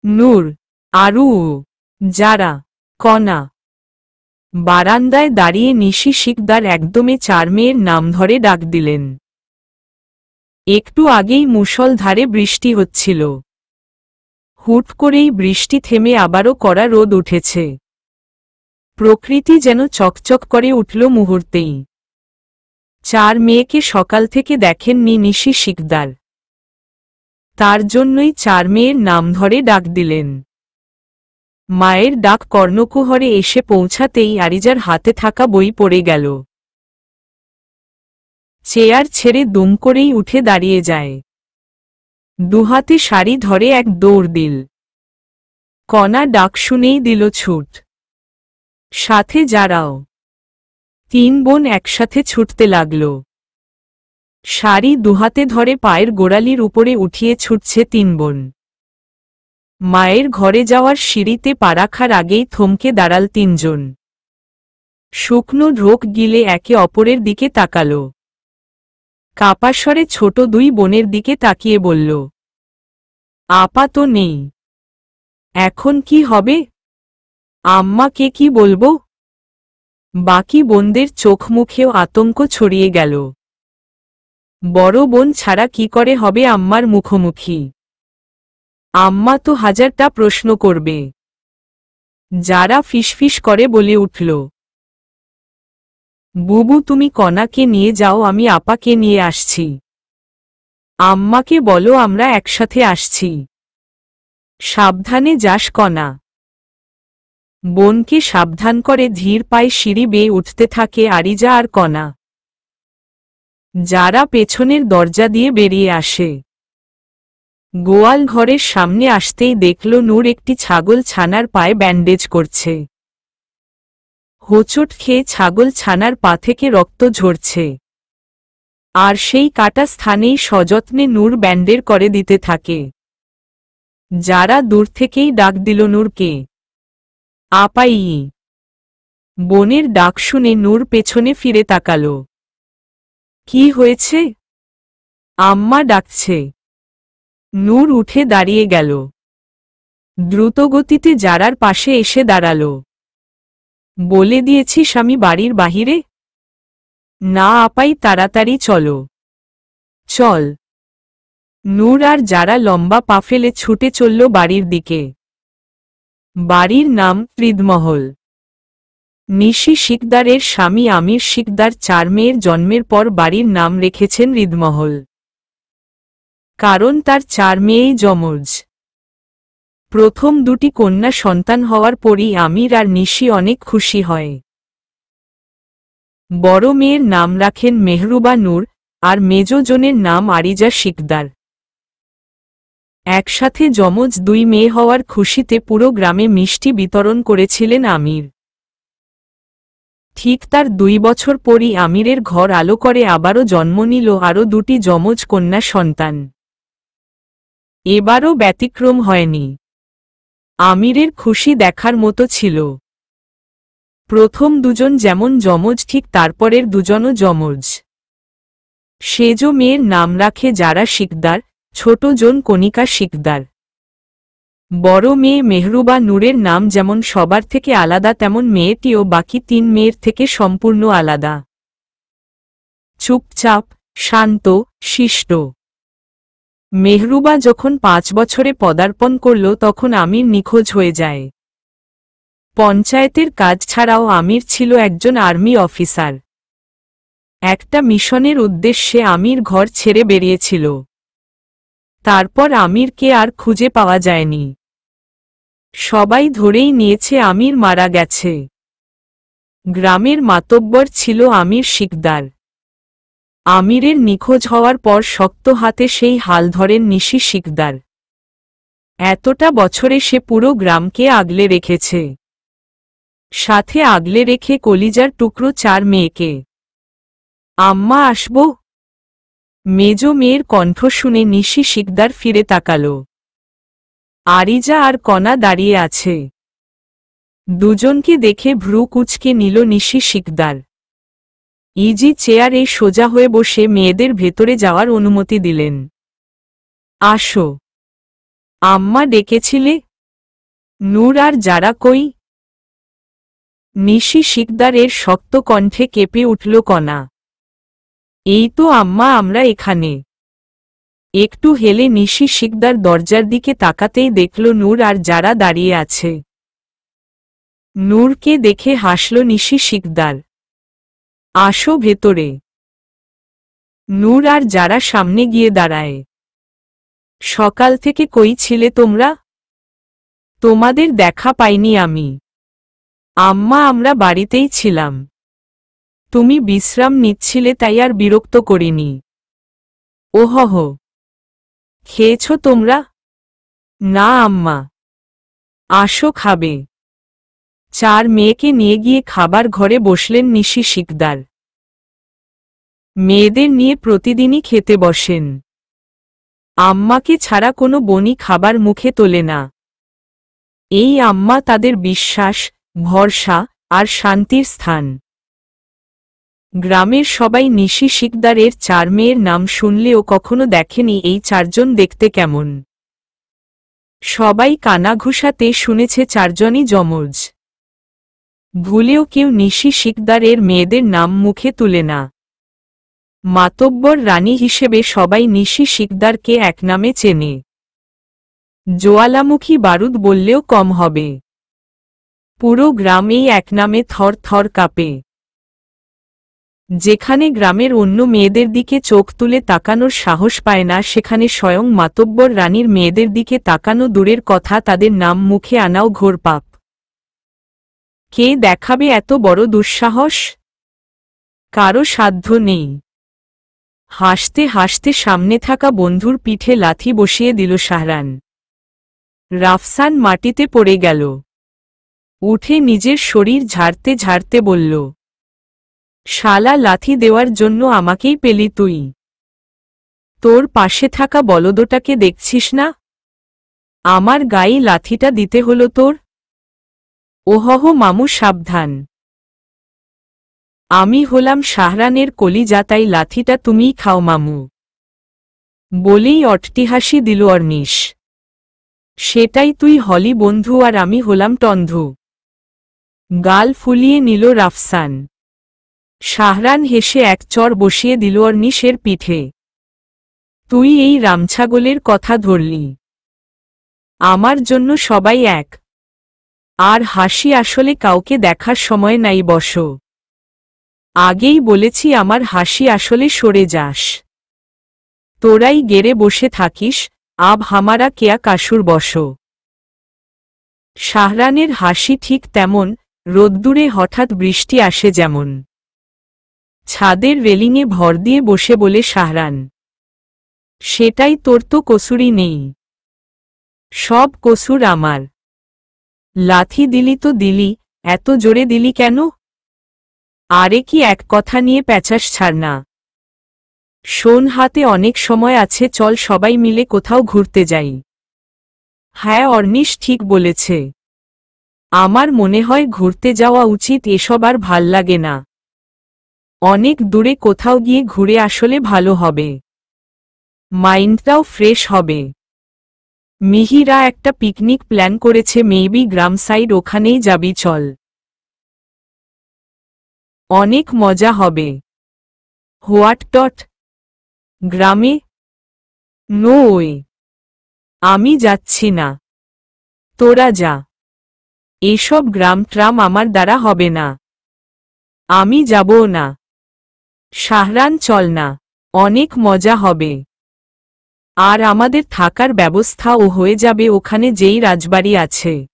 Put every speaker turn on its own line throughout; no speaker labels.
নূর, আরু, যারা, কণা। বারান্দায় দাঁড়িয়ে নিশি শিকদার একদমে 4 মেয়ের নাম ধরে ডাক দিলেন। একটু আগেই মুষলধারে বৃষ্টি হচ্ছিল। হুট করেই বৃষ্টি থেমে আবারও কড়া রোদ উঠেছে। প্রকৃতি যেন চকচক করে উঠল মুহূর্তেই। 4 মেয়েকে সকাল থেকে দেখেননি নিশি শিকদার। তার জন্যই 4 মেয়ের নাম ধরে ডাক দিলেন। মায়ের ডাক কর্ণকুহরে এসে পৌঁছাতেই আরিজার হাতে থাকা বই পড়ে গেল। চেয়ার ছেড়ে দুম করেই উঠে দাঁড়িয়ে যায়। দুহাতে শাড়ি ধরে এক দৌড় দিল। কণা ডাক শুনেই দিল ছুট। সাথে যারাও। 3 বোন একসাথে ছুটতে লাগল। শাড়ি দুহাতে ধরে পায়ের গোড়ালির উপরে উঠিয়ে ছুটছে 3 বোন। মায়ের ঘরে যাওয়ার সিঁড়িতে পা রাখার আগেই থমকে দাঁড়াল 3 জন। শুকনো ঢোক গিলে একে অপরের দিকে তাকাল। কাপাস্বরে ছোট 2 বোনের দিকে তাকিয়ে বলল, আপা তো নেই, এখন কি হবে? আম্মাকে কি বলবো? বাকি বোনদের চোখ মুখেও আতঙ্ক ছড়িয়ে গেল। বড় বোন ছাড়া কি করে হবে আম্মার মুখোমুখি? আম্মা তো হাজারটা প্রশ্ন করবে। যারা ফিসফিস করে বলে উঠল, বুবু তুমি কণাকে নিয়ে যাও, আমি আপাকে নিয়ে আসছি। আম্মাকে বলো আমরা একসাথে আসছি। সাবধানে যাস কণা। বোনকে সাবধান করে ধীর পায়ে সিঁড়ি বেয়ে উঠতে থাকে আরিজা আর কণা। যারা পেছনের দরজা দিয়ে বেরিয়ে আসে। গোয়াল ঘরের সামনে আসতেই দেখল নূর একটি ছাগল ছানার পায়ে ব্যান্ডেজ করছে। হোঁচট খেয়ে ছাগল ছানার পা থেকে রক্ত ঝরছে। আর সেই কাটা স্থানেই সযত্নে নূর ব্যান্ডের করে দিতে থাকে। যারা দূর থেকেই ডাক দিল নূরকে, আপাই। বোনের ডাক শুনে নূর পেছনে ফিরে তাকাল। কি হয়েছে? আম্মা ডাকছে। নূর উঠে দাঁড়িয়ে গেল। দ্রুতগতিতে যারার পাশে এসে দাঁড়াল। বলে দিয়েছিস আমি বাড়ির বাহিরে? না আপাই, তাড়াতাড়ি চলো। চল। নূর আর যারা লম্বা পা ফেলে ছুটে চলল বাড়ির দিকে। বাড়ির নাম হৃদমহল। নিশি শিকদারের স্বামী আমির শিকদার 4 মেয়ের জন্মের পর বাড়ির নাম রেখেছেন হৃদমহল। কারণ তার 4 মেয়েই যমজ। প্রথম 2টি কন্যা সন্তান হওয়ার পরই আমির আর নিশি অনেক খুশি হয়। বড় মেয়ের নাম রাখেন মেহরুবা নূর, আর মেজ জনের নাম আরিজা শিকদার। একসাথে যমজ 2 মেয়ে হওয়ার খুশিতে পুরো গ্রামে মিষ্টি বিতরণ করেছিলেন আমির। ঠিক তার 2 বছর পরই আমিরের ঘর আলো করে আবারও জন্ম নিল আরও 2টি যমজ কন্যা সন্তান। এবারও ব্যতিক্রম হয়নি। আমিরের খুশি দেখার মতো ছিল। প্রথম 2 জন যেমন যমজ ঠিক তারপরের 2 জনও যমজ। সেজ মেয়ের নাম রাখে যারা শিকদার, ছোট জন কণিকা শিকদার। বড় মেয়ে মেহরুবা নূরের নাম যেমন সবার থেকে আলাদা তেমন মেয়েটিও বাকি 3 মেয়ের থেকে সম্পূর্ণ আলাদা। চুপচাপ, শান্ত, শিষ্ট। মেহরুবা যখন 5 বছরে পদার্পণ করল তখন আমির নিখোঁজ হয়ে যায়। পঞ্চায়েতের কাজ ছাড়াও আমির ছিল একজন আর্মি অফিসার। একটা মিশনের উদ্দেশ্যে আমির ঘর ছেড়ে বেরিয়েছিল। তারপর আমিরকে আর খুঁজে পাওয়া যায়নি। সবাই ধরেই নিয়েছে আমির মারা গেছে। গ্রামের মাতব্বর ছিল আমির শিকদার। আমিরের নিখোঁজ হওয়ার পর শক্ত হাতে সেই হাল ধরেন নিশি শিকদার। এতটা বছরে সে পুরো গ্রামকে আগলে রেখেছে। সাথে আগলে রেখে কলিজার টুকরো 4 মেয়েকে। আম্মা আসবো? মেজ মেয়ের কণ্ঠ শুনে নিশি শিকদার ফিরে তাকাল। আরিজা আর কণা দাঁড়িয়ে আছে। দুজনকে দেখে ভ্রু কুঁচকে নিল নিশি শিকদার। ইজি চেয়ারে সোজা হয়ে বসে মেয়েদের ভেতরে যাওয়ার অনুমতি দিলেন। আসো। আম্মা ডেকেছিলে? নূর আর যারা কই? নিশি শিকদারের শক্ত কণ্ঠে কেঁপে উঠল কণা। এই তো আম্মা, আমরা এখানে। একটু হেলে নিশি শিকদার দরজার দিকে তাকাতেই দেখল নূর আর যারা দাঁড়িয়ে আছে। নূরকে দেখে হাসল নিশি শিকদার। আসো ভেতরে। নূর আর যারা সামনে গিয়ে দাঁড়ায়। সকাল থেকে কই ছিলে তোমরা? তোমাদের দেখা পাইনি আমি। আম্মা, আমরা বাড়িতেই ছিলাম। তুমি বিশ্রাম নিচ্ছিলে তাই আর বিরক্ত করিনি। ওহহ, খেয়েছ তোমরা? না আম্মা। আসো, খাবে। চার মেয়েকে নিয়ে গিয়ে খাবার ঘরে বসলেন নিশি শিকদার। মেয়েদের নিয়ে প্রতিদিনই খেতে বসেন। আম্মাকে ছাড়া কোনো বোনই খাবার মুখে তোলে না। এই আম্মা তাদের বিশ্বাস, ভরসা আর শান্তির স্থান। গ্রামের সবাই নিশি শিকদারের চার মেয়ের নাম শুনলেও কখনো দেখেনি এই চারজন দেখতে কেমন। সবাই কানাঘুষাতে শুনেছে চারজনই যমজ। ভুলেও কেউ নিশি শিকদারের মেয়েদের নাম মুখে তুলে না। মাতব্বর রানী হিসেবে সবাই নিশি শিকদারকে এক নামে চেনে। জোয়ালামুখী বারুদ বললেও কম হবে। পুরো গ্রামেই এক নামে থর থর কাঁপে। যেখানে গ্রামের অন্য মেয়েদের দিকে চোখ তুলে তাকানোর সাহস পায় না, সেখানে স্বয়ং মাতব্বর রানীর মেয়েদের দিকে তাকানো দূরের কথা, তাদের নাম মুখে আনাও ঘোর পাপ। কে দেখাবে এত বড় দুঃসাহস? কারো সাধ্য নেই। হাসতে হাসতে সামনে থাকা বন্ধুর পিঠে লাথি বসিয়ে দিল শাহরান। রাফসান মাটিতে পড়ে গেল। উঠে নিজের শরীর ঝাড়তে ঝাড়তে বলল, শালা, লাথি দেওয়ার জন্য আমাকেই পেলি তুই? তোর পাশে থাকা বলদটাকে দেখছিস না? আমার গায়ে লাথিটা দিতে হলো তোর? ওহহ মামু, সাবধান। আমি হলাম শাহরানের কলিজা, তাই লাথিটা তুমিই খাও মামু। বলেই অট্টিহাসি দিল অর্নিশ। সেটাই তুই হলি বন্ধু, আর আমি হলাম টন্ধু। গাল ফুলিয়ে নিল রাফসান। শাহরান হেসে এক চড় বসিয়ে দিল অর্নিশের পিঠে। তুই এই রামছাগলের কথা ধরলি? আমার জন্য সবাই এক। আর হাসি আসলে কাউকে দেখার সময় নাই, বসো। আগেই বলেছি আমার হাসি আসলে সরে যাস। তোরাই গেড়ে বসে থাকিস, আব হামারা কেয়া কাসুর বসো। শাহরানের হাসি ঠিক তেমন, রোদ্দুরে হঠাৎ বৃষ্টি আসে যেমন। ছাদের রেলিংয়ে ভর দিয়ে বসে বলে শাহরান, সেটাই, তোর তো কসুরই নেই। সব কসুর আমার। লাথি দিলি তো দিলি, এত জোরে দিলি কেন? আরে কি এক কথা নিয়ে প্যাচাস ছাড় না। শোন, হাতে অনেক সময় আছে, চল সবাই মিলে কোথাও ঘুরতে যাই। হ্যাঁ, অর্নিশ ঠিক বলেছে। আমার মনে হয় ঘুরতে যাওয়া উচিত, এসব আর ভাল লাগে না। অনেক দূরে কোথাও গিয়ে ঘুরে আসলে ভালো হবে। মাইন্ডটাও ফ্রেশ হবে। মিহিরা একটা পিকনিক প্ল্যান করেছে, মেবি গ্রাম সাইড, ওখানেই যাবি চল। অনেক মজা হবে। হোয়াট টট? গ্রামে? No way. আমি যাচ্ছি না। তোরা যা। এসব গ্রাম ট্রাম আমার দ্বারা হবে না। আমি যাবও না। শাহরান, চল না। অনেক মজা হবে। আর আমাদের থাকার ব্যবস্থাও হয়ে যাবে ওখানে, যেই রাজবাড়ি আছে।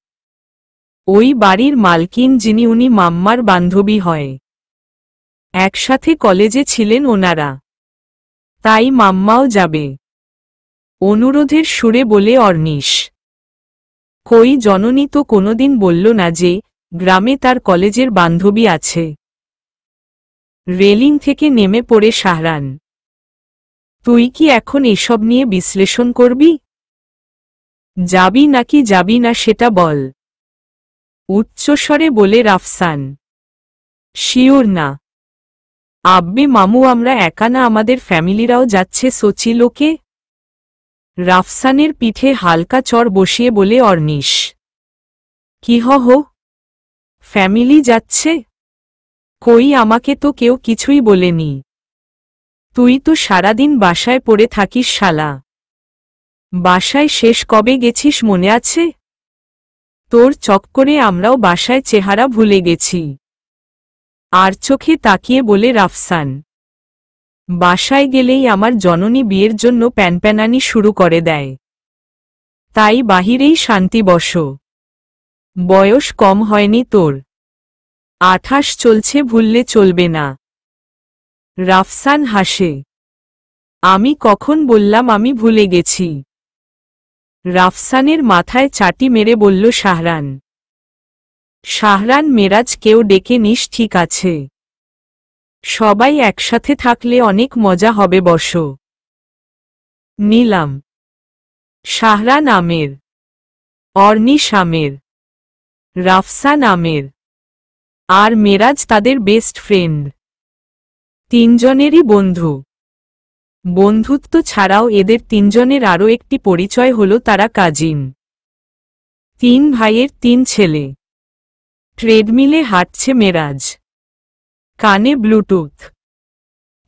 ওই বাড়ির মালকিন যিনি, উনি মাম্মার বান্ধবী হয়। একসাথে কলেজে ছিলেন ওনারা। তাই মাম্মাও যাবে। অনুরোধের সুরে বলে অর্নিশ। কই, জননী তো কোনোদিন বলল না যে গ্রামে তার কলেজের বান্ধবী আছে। রেলিং থেকে নেমে পড়ে শাহরান। তুই কি এখন এসব নিয়ে বিশ্লেষণ করবি? যাবি নাকি যাবি না সেটা বল। উচ্চস্বরে বলে রাফসান। শিওর না। আব্বে মামু, আমরা একা না, আমাদের ফ্যামিলিরাও যাচ্ছে সোচিলোকে। রাফসানের পিঠে হালকা চড় বসিয়ে বলে অর্নিশ। কি হো, ফ্যামিলি যাচ্ছে? কই, আমাকে তো কেউ কিছুই বলেনি। তুই তো সারাদিন বাসায় পড়ে থাকিস শালা। বাসায় শেষ কবে গেছিস মনে আছে? তোর চক্করে আমরাও বাসায় চেহারা ভুলে গেছি। আর চোখে তাকিয়ে বলে রাফসান। বাসায় গেলেই আমার জননী বিয়ের জন্য প্যানপ্যানানি শুরু করে দেয়। তাই বাহিরেই শান্তি বস। বয়স কম হয়নি তোর। 28 চলছে, ভুললে চলবে না। রাফসান হাসে। আমি কখন বললাম আমি ভুলে গেছি? রাফসানের মাথায় চাটি মেরে বলল শাহরান। শাহরান, মেরাজ কেউ ডেকে নিস, ঠিক আছে? সবাই একসাথে থাকলে অনেক মজা হবে, বসো। নিলাম। শাহরান আমের, অর্নিশ আমের, রাফসান আমের আর মেরাজ তাদের বেস্ট ফ্রেন্ড। তিনজনেরই বন্ধু। বন্ধুত্ব ছাড়াও এদের তিনজনের আরও একটি পরিচয় হলো তারা কাজিন। 3 ভাইয়ের 3 ছেলে। ট্রেডমিলে হাঁটছে মেরাজ। কানে ব্লুটুথ,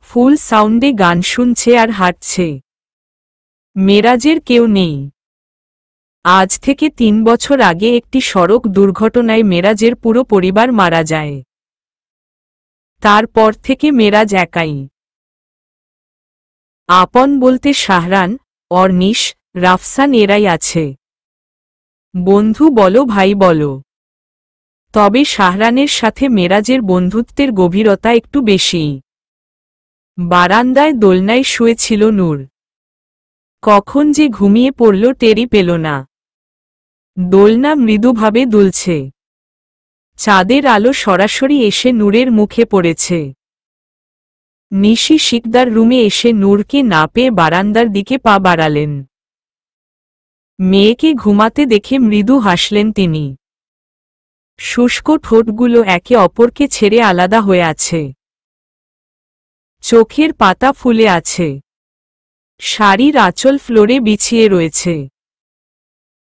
ফুল সাউন্ডে গান শুনছে আর হাঁটছে। মেরাজের কেউ নেই। আজ থেকে 3 বছর আগে একটি সড়ক দুর্ঘটনায় মেরাজের পুরো পরিবার মারা যায়। তারপর থেকে মেরাজ একাই। আপন বলতে শাহরান, অর্নিশ, রাফসান এরাই আছে। বন্ধু বলো, ভাই বলো। তবে শাহরানের সাথে মেরাজের বন্ধুত্বের গভীরতা একটু বেশি। বারান্দায় দোলনায় শুয়েছিল নূর। কখন যে ঘুমিয়ে পড়ল টেরই পেল না। দোলনা মৃদুভাবে দুলছে। চাঁদের আলো সরাসরি এসে নূরের মুখে পড়েছে। নিশি শিকদার রুমে এসে নূরকে না পেয়ে বারান্দার দিকে পা বাড়ালেন। মেয়েকে ঘুমাতে দেখে মৃদু হাসলেন তিনি। শুষ্ক ঠোঁটগুলো একে অপরকে ছেড়ে আলাদা হয়ে আছে। চোখের পাতা ফুলে আছে। শাড়ির আঁচল ফ্লোরে বিছিয়ে রয়েছে।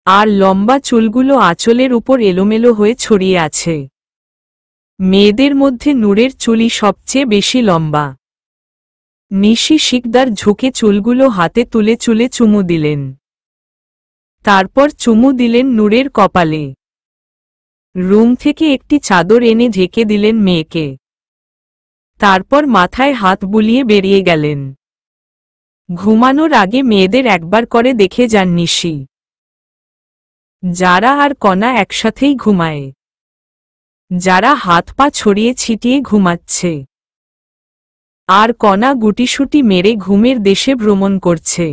আর লম্বা চুলগুলো আঁচলের উপর এলোমেলো হয়ে ছড়িয়ে আছে। মেয়েদের মধ্যে নূরের চুলই সবচেয়ে বেশি লম্বা। নিশি শিকদার ঝুঁকে চুলগুলো হাতে তুলে চুলে চুমু দিলেন। তারপর চুমু দিলেন নূরের কপালে। রুম থেকে একটি চাদর এনে ঢেকে দিলেন মেয়েকে। তারপর মাথায় হাত বুলিয়ে বেরিয়ে গেলেন। ঘুমানোর আগে মেয়েদের একবার করে দেখে যান নিশি। যারা আর কণা একসাথেই ঘুমায়। যারা হাত পা ছড়িয়ে ছিটিয়ে ঘুমাচ্ছে। আর কণা গুটিসুটি মেরে ঘুমের দেশে ভ্রমণ করছে।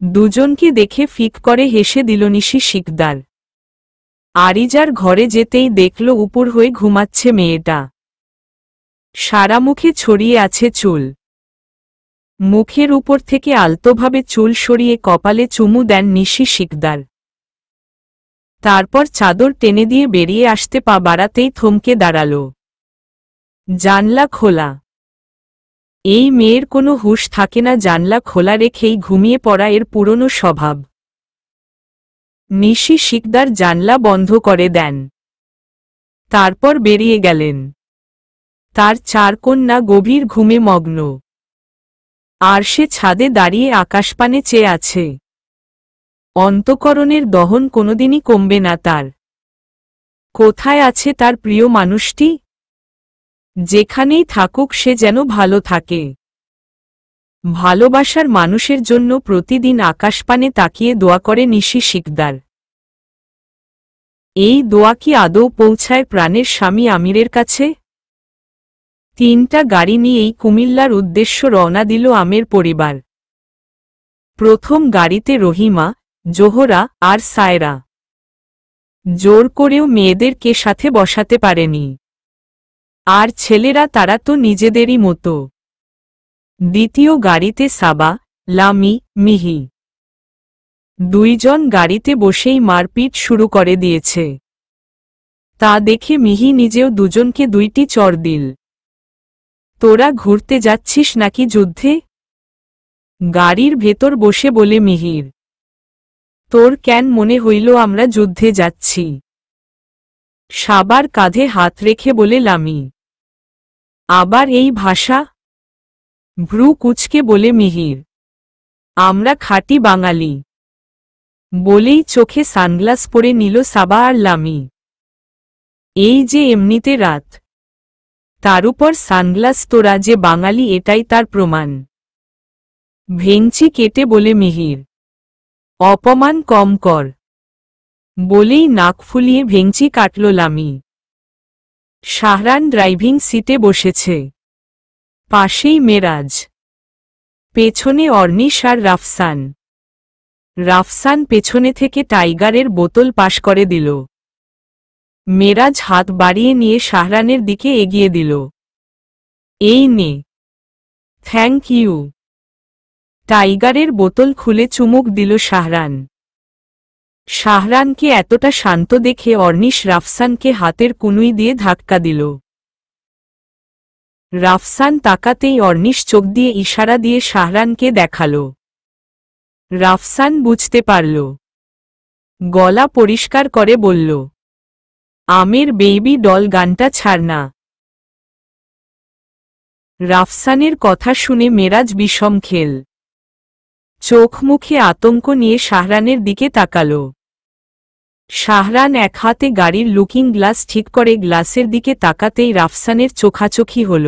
দুজনকে দেখে ফিক করে হেসে দিল নিশি শিকদার। আরিজার ঘরে যেতেই দেখল উপর হয়ে ঘুমাচ্ছে মেয়েটা। সারা মুখে ছড়িয়ে আছে চুল। মুখের উপর থেকে আলতোভাবে চুল সরিয়ে কপালে চুমু দেন নিশি শিকদার। তারপর চাদর টেনে দিয়ে বেরিয়ে আসতে পা বাড়াতেই থমকে দাঁড়াল। জানলা খোলা। এই মেয়ের কোনো হুঁশ থাকে না, জানলা খোলা রেখেই ঘুমিয়ে পড়া এর পুরনো স্বভাব। নিশি শিকদার জানলা বন্ধ করে দেন। তারপর বেরিয়ে গেলেন। তার 4 কন্যা গভীর ঘুমে মগ্ন। আর সে ছাদে দাঁড়িয়ে আকাশপানে চেয়ে আছে। অন্তঃকরণের দহন কোনোদিনই কমবে না তার। কোথায় আছে তার প্রিয় মানুষটি? যেখানেই থাকুক সে যেন ভালো থাকে। ভালোবাসার মানুষের জন্য প্রতিদিন আকাশপানে তাকিয়ে দোয়া করে নিশি শিকদার। এই দোয়া কি আদৌ পৌঁছায় প্রাণের স্বামী আমিরের কাছে? 3টা গাড়ি নিয়েই কুমিল্লার উদ্দেশ্য রওনা দিল আমের পরিবার। প্রথম গাড়িতে রহিমা, জোহরা আর সায়রা। জোর করেও মেয়েদেরকে সাথে বসাতে পারেনি। আর ছেলেরা তারা তো নিজেদেরই মতো। দ্বিতীয় গাড়িতে সাবা, লামি, মিহি। 2 জন গাড়িতে বসেই মারপিট শুরু করে দিয়েছে। তা দেখে মিহি নিজেও দুজনকে 2টি চড় দিল। তোরা ঘুরতে যাচ্ছিস নাকি যুদ্ধে? গাড়ির ভেতর বসে বলে মিহির। তোর কেন মনে হইল আমরা যুদ্ধে যাচ্ছি? সাবার কাঁধে হাত রেখে বলে লামি। আবার এই ভাষা? ভ্রু কুঁচকে বলে মিহির। আমরা খাঁটি বাঙালি। বলেই চোখে সানগ্লাস পরে নিল সাবা আর লামি। এই যে এমনিতে রাত, তার উপর সানগ্লাস, তোরা যে বাঙালি এটাই তার প্রমাণ। ভেঙচি কেটে বলে মিহির। অপমান কম কর। বলেই নাক ফুলিয়ে ভেঙচি কাটল লামি। শাহরান ড্রাইভিং সিটে বসেছে, পাশেই মেরাজ, পেছনে অর্নিশ আর রাফসান। রাফসান পেছনে থেকে টাইগারের বোতল পাশ করে দিল। মেরাজ হাত বাড়িয়ে নিয়ে শাহরানের দিকে এগিয়ে দিল। এই নে। Thank you. টাইগারের বোতল খুলে চুমুক দিল শাহরান। শাহরানকে এতটা শান্ত দেখে অর্নিশ রাফসানকে হাতের কুনুই দিয়ে ধাক্কা দিল। রাফসান তাকাতেই অর্নিশ চোখ দিয়ে ইশারা দিয়ে শাহরানকে দেখাল। রাফসান বুঝতে পারল। গলা পরিষ্কার করে বলল, আমের বেবি ডল গানটা ছাড় না। রাফসানের কথা শুনে মেরাজ বিষম খেল। চোখ মুখে আতঙ্ক নিয়ে শাহরানের দিকে তাকাল। শাহরান এক হাতে গাড়ির লুকিং গ্লাস ঠিক করে গ্লাসের দিকে তাকাতেই রাফসানের চোখাচোখি হল।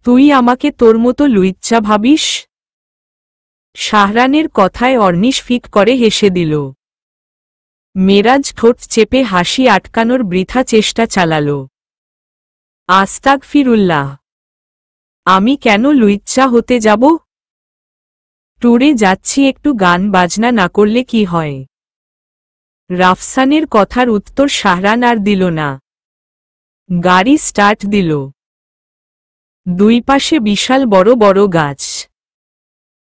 তুই আমাকে তোর মতো লুইচ্চা ভাবিস? শাহরানের কথায় অর্নিশ ফিক করে হেসে দিল। মেরাজ ঠোঁট চেপে হাসি আটকানোর বৃথা চেষ্টা চালাল। আস্তাগফিরুল্লাহ, আমি কেন লুইচ্চা হতে যাব? ট্যুরে যাচ্ছি, একটু গান বাজনা না করলে কি হয়? রাফসানের কথার উত্তর শাহরান আর দিল না। গাড়ি স্টার্ট দিল। দুই পাশে বিশাল বড় বড় গাছ,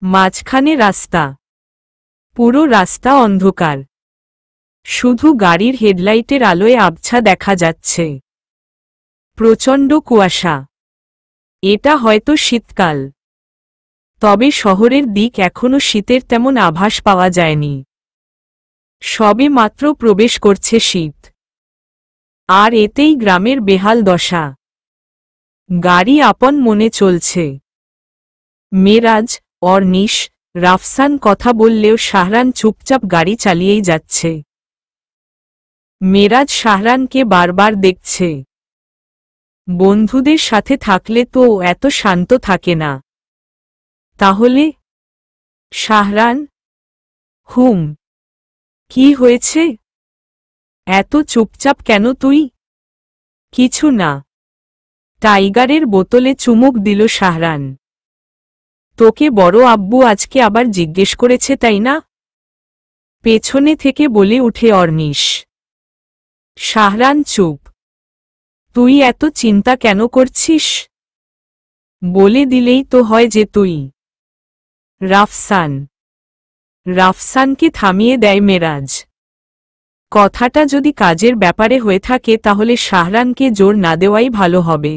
মাঝখানে রাস্তা। পুরো রাস্তা অন্ধকার, শুধু গাড়ির হেডলাইটের আলোয় আবছা দেখা যাচ্ছে। প্রচণ্ড কুয়াশা। এটা হয়তো শীতকাল, তবে শহরের দিক এখনো শীতের তেমন আভাস পাওয়া যায়নি। সবে মাত্র প্রবেশ করছে শীত, আর এতেই গ্রামের বেহাল দশা। গাড়ি আপন মনে চলছে। মেরাজ, অর্নিশ, রাফসান কথা বললেও শাহরান চুপচাপ গাড়ি চালিয়েই যাচ্ছে। মেরাজ শাহরানকে বারবার দেখছে। বন্ধুদের সাথে থাকলে তো এত শান্ত থাকে না। তাহলে শাহরান? কি হয়েছে? এত চুপচাপ কেন তুই? কিছু না। টাইগারের বোতলে চুমুক দিল শাহরান। তোকে বড় আব্বু আজকে আবার জিজ্ঞেস করেছে তাই না? পেছনে থেকে বলে উঠে অর্নিশ। শাহরান চুপ। তুই এত চিন্তা কেন করছিস? বলে দিলেই তো হয় যে তুই। রাফসানকে থামিয়ে দেয় মেরাজ। কথাটা যদি কাজের ব্যাপারে হয়ে থাকে তাহলে শাহরানকে জোর না দেওয়াই ভালো হবে।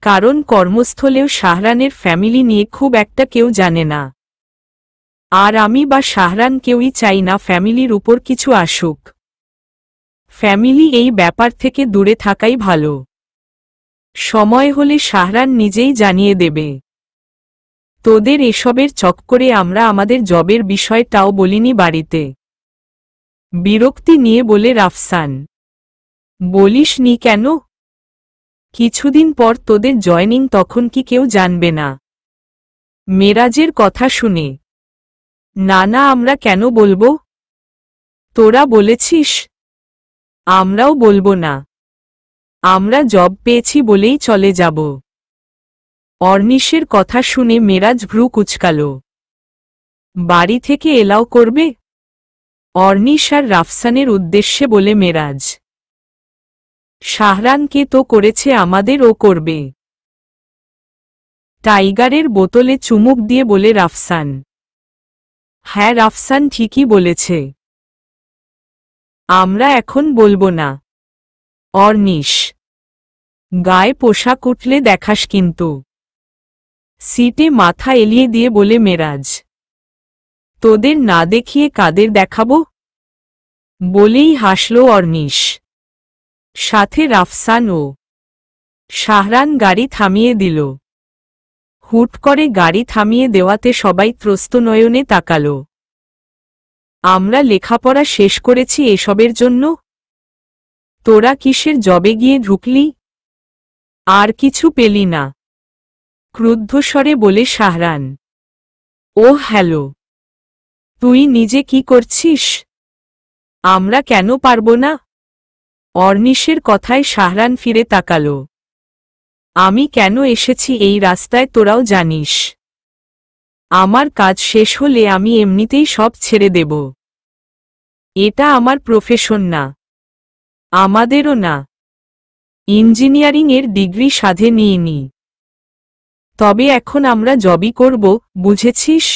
কারণ কর্মস্থলেও শাহরানের ফ্যামিলি নিয়ে খুব একটা কেউ জানে না। আর আমি বা শাহরান কেউই চাই না ফ্যামিলির উপর কিছু আসুক। ফ্যামিলি এই ব্যাপার থেকে দূরে থাকাই ভালো। সময় হলে শাহরান নিজেই জানিয়ে দেবে। তোদের এসবের চক্করে আমরা আমাদের জবের বিষয়টাও বলিনি বাড়িতে। বিরক্তি নিয়ে বলে রাফসান। বলিস নি কেন? কিছুদিন পর তোদের জয়নিং, তখন কি কেউ জানবে না? মেরাজের কথা শুনে। না না, আমরা কেন বলবো? তোরা বলেছিস? আমরাও বলবো না। আমরা জব পেয়েছি বলেই চলে যাব। অর্নিশের কথা শুনে মেরাজ ভ্রু কুঁচকাল। বাড়ি থেকে এলাও করবে? অর্নিশ আর রাফসানের উদ্দেশ্যে বলে মেরাজ। শাহরানকে তো করেছে, আমাদেরও করবে। টাইগারের বোতলে চুমুক দিয়ে বলে রাফসান। হ্যাঁ, রাফসান ঠিকই বলেছে। আমরা এখন বলবো না। অর্নিশ, গায়ে পোশাক উঠলে দেখাস কিন্তু। সিটে মাথা এলিয়ে দিয়ে বলে মেরাজ। তোদের না দেখিয়ে কাদের দেখাবো? বলেই হাসল অর্নিশ। সাথে রাফসান ও শাহরান গাড়ি থামিয়ে দিল। হুট করে গাড়ি থামিয়ে দেওয়াতে সবাই ত্রস্ত নয়নে তাকাল। আমরা লেখাপড়া শেষ করেছি এসবের জন্য? তোরা কিসের জবে গিয়ে ঢুকলি? আর কিছু পেলি না? ক্রুদ্ধস্বরে বলে শাহরান। ও হ্যালো, তুই নিজে কি করছিস? আমরা কেন পারব না? অর্নিশের কথায় শাহরান ফিরে তাকাল। আমি কেন এসেছি এই রাস্তায় তোরাও জানিস। আমার কাজ শেষ হলে আমি এমনিতেই সব ছেড়ে দেব। এটা আমার প্রফেশন না, আমাদেরও না। ইঞ্জিনিয়ারিংয়ের ডিগ্রি সাধে নিইনি। তবে এখন আমরা জবই করব, বুঝেছিস?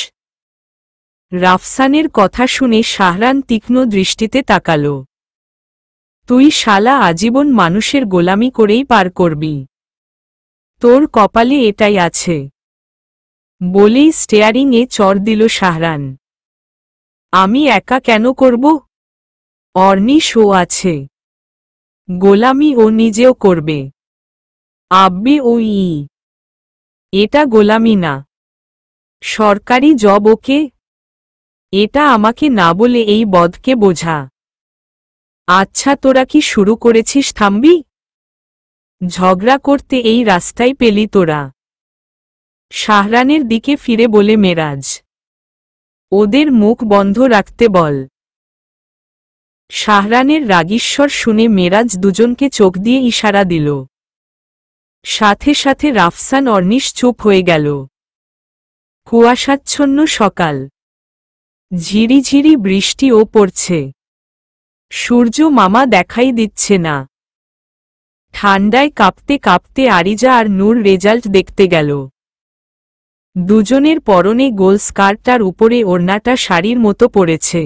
রাফসানের কথা শুনে শাহরান তীক্ষ্ণ দৃষ্টিতে তাকাল। তুই শালা আজীবন মানুষের গোলামি করেই পার করবি। তোর কপালে এটাই আছে। বলেই স্টেয়ারিংয়ে চড় দিল শাহরান। আমি একা কেন করব? অর্নিশও আছে। গোলামি ও নিজেও করবে। আব্বে ওই এটা গোলামি না, সরকারি জব। ওকে? এটা আমাকে না বলে এই বদকে বোঝা। আচ্ছা, তোরা কি শুরু করেছিস? থামবি? ঝগড়া করতে এই রাস্তায় পেলি তোরা? শাহরানের দিকে ফিরে বলে মেরাজ। ওদের মুখ বন্ধ রাখতে বল। শাহরানের রাগীশ্বর শুনে মেরাজ দুজনকে চোখ দিয়ে ইশারা দিল। সাথে সাথে রাফসান অর্নিশ চুপ হয়ে গেল। কুয়াশাচ্ছন্ন সকাল, ঝিরিঝিরি বৃষ্টিও পড়ছে। সূর্য মামা দেখাই দিচ্ছে না। ঠান্ডায় কাঁপতে কাঁপতে আরিজা আর নূর রেজাল্ট দেখতে গেল। দুজনের পরনে গোল স্কার্ট আর উপরে ওড়নাটা শাড়ির মতো পড়েছে।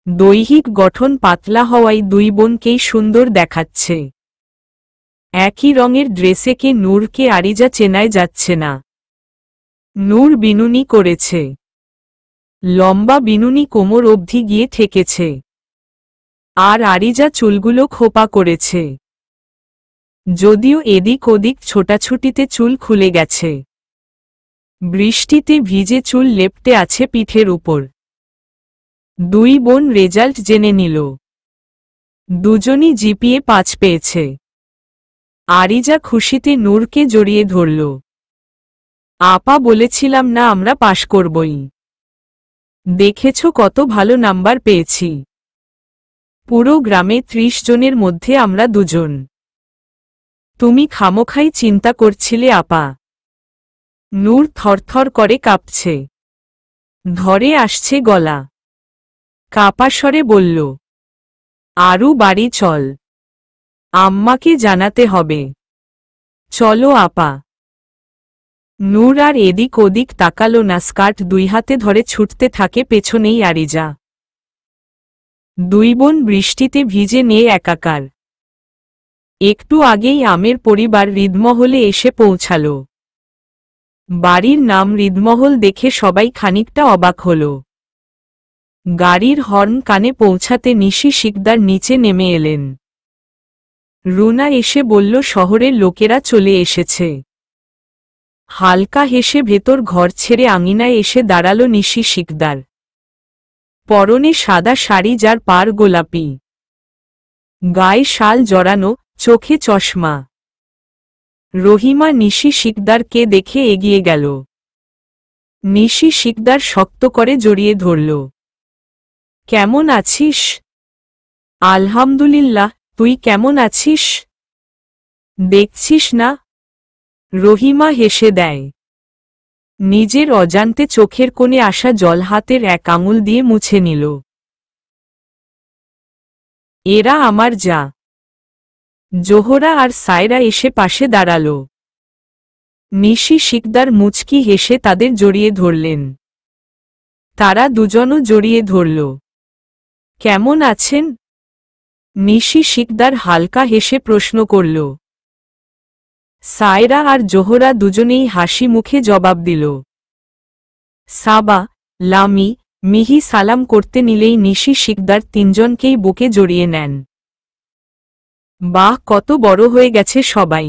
দৈহিক গঠন পাতলা হওয়ায় দুই বোনকেই সুন্দর দেখাচ্ছে। একই রঙের ড্রেসে কে নূরকে আরিজা চেনায় যাচ্ছে না। নূর বিনুনি করেছে, লম্বা বিনুনি কোমর অবধি গিয়ে ঠেকেছে। আর আরিজা চুলগুলো খোপা করেছে, যদিও এদিক ওদিক ছোটাছুটিতে চুল খুলে গেছে। বৃষ্টিতে ভিজে চুল লেপ্টে আছে পিঠের উপর। দুই বোন রেজাল্ট জেনে নিল। দুজনই জিপিএ 5 পেয়েছে। আরিজা খুশিতে নূরকে জড়িয়ে ধরল। আপা, বলেছিলাম না আমরা পাশ করবই? দেখেছ কত ভালো নাম্বার পেয়েছি। পুরো গ্রামে 30 জনের মধ্যে আমরা দুজন। তুমি খামোখাই চিন্তা করছিলে আপা। নূর থরথর করে কাঁপছে, ধরে আসছে গলা। কাপা স্বরে বলল, আরু বাড়ি চল, আম্মাকে জানাতে হবে। চলো আপা। নূর আর এদিক ওদিক তাকালো না, স্কার্ট দুই হাতে ধরে ছুটতে থাকে পেছনেই আরিজা। দুই বোন বৃষ্টিতে ভিজে নিয়ে একাকার। একটু আগেই আমের পরিবার হৃদমহলে এসে পৌঁছাল। বাড়ির নাম হৃদমহল দেখে সবাই খানিকটা অবাক হল। গাড়ির হর্ন কানে পৌঁছাতে নিশি শিকদার নিচে নেমে এলেন। রুনা এসে বলল শহরের লোকেরা চলে এসেছে। হালকা হেসে ভেতর ঘর ছেড়ে আঙিনায় এসে দাঁড়াল নিশি শিকদার। পরনে সাদা শাড়ি, যার পার গোলাপি, গায়ে শাল জড়ানো, চোখে চশমা। রহিমা নিশি শিকদারকে দেখে এগিয়ে গেল। নিশি শিকদার শক্ত করে জড়িয়ে ধরল। কেমন আছিস? আলহামদুলিল্লাহ, তুই কেমন আছিস? দেখছিস না? রহিমা হেসে দেয়। নিজের অজান্তে চোখের কোণে আসা জল হাতের এক আঙুল দিয়ে মুছে নিল। এরা আমার যা। জোহরা আর সায়রা এসে পাশে দাঁড়াল। নিশি শিকদার মুচকি হেসে তাদের জড়িয়ে ধরলেন। তারা দুজনও জড়িয়ে ধরল। কেমন আছেন? নিশি শিকদার হালকা হেসে প্রশ্ন করল। সায়রা আর জোহরা দুজনেই হাসি মুখে জবাব দিল। সাবা, লামি, মিহি সালাম করতে নিলেই নিশি শিকদার তিনজনকেই বুকে জড়িয়ে নেন। বাহ, কত বড় হয়ে গেছে সবাই।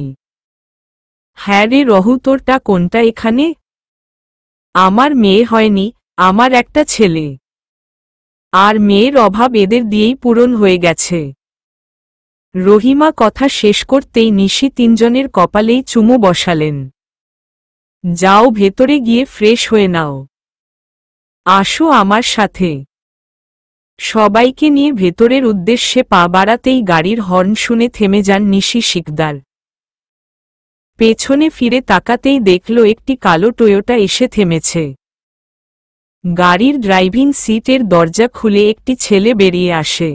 হ্যাঁ রে রহু, তোরটা কোনটা এখানে? আমার মেয়ে হয়নি, আমার একটা ছেলে। আর মেয়ের অভাব এদের দিয়েই পূরণ হয়ে গেছে। রহিমা কথা শেষ করতেই নিশি তিনজনের কপালেই চুমু বসালেন। যাও, ভেতরে গিয়ে ফ্রেশ হয়ে নাও। আসো আমার সাথে। সবাইকে নিয়ে ভেতরের উদ্দেশ্যে পা বাড়াতেই গাড়ির হর্ন শুনে থেমে যান নিশি শিকদার। পেছনে ফিরে তাকাতেই দেখল একটি কালো টয়োটা এসে থেমেছে। গাড়ির ড্রাইভিং সিটের দরজা খুলে একটি ছেলে বেরিয়ে আসে।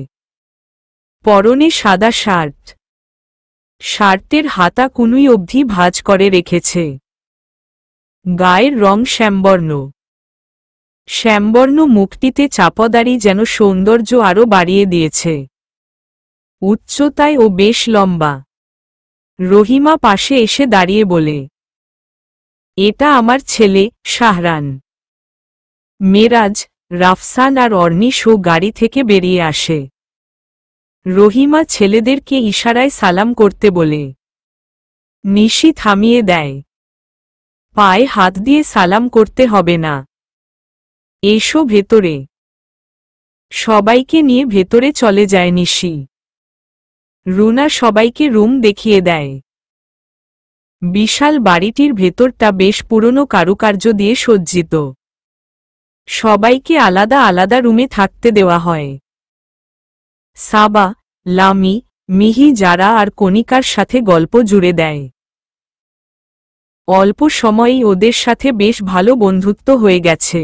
পরনে সাদা শার্ট, শার্টের হাতা কুনুই অবধি ভাঁজ করে রেখেছে। গায়ের রং শ্যামবর্ণ, শ্যামবর্ণ মুখটিতে চাপদারি যেন সৌন্দর্য আরও বাড়িয়ে দিয়েছে। উচ্চতায় ও বেশ লম্বা। রহিমা পাশে এসে দাঁড়িয়ে বলে, এটা আমার ছেলে শাহরান। মেরাজ, রাফসান আর অর্নিশও গাড়ি থেকে বেরিয়ে আসে। রহিমা ছেলেদেরকে ইশারায় সালাম করতে বলে নিশি থামিয়ে দেয়। পায়ে হাত দিয়ে সালাম করতে হবে না, এসো ভেতরে। সবাইকে নিয়ে ভেতরে চলে যায় নিশি। রুনা সবাইকে রুম দেখিয়ে দেয়। বিশাল বাড়িটির ভেতরটা বেশ পুরনো কারুকার্য দিয়ে সজ্জিত। সবাইকে আলাদা আলাদা রুমে থাকতে দেওয়া হয়। সাবা, লামি, মিহি, যারা আর কণিকার সাথে গল্প জুড়ে দেয়। অল্প সময়েই ওদের সাথে বেশ ভালো বন্ধুত্ব হয়ে গেছে।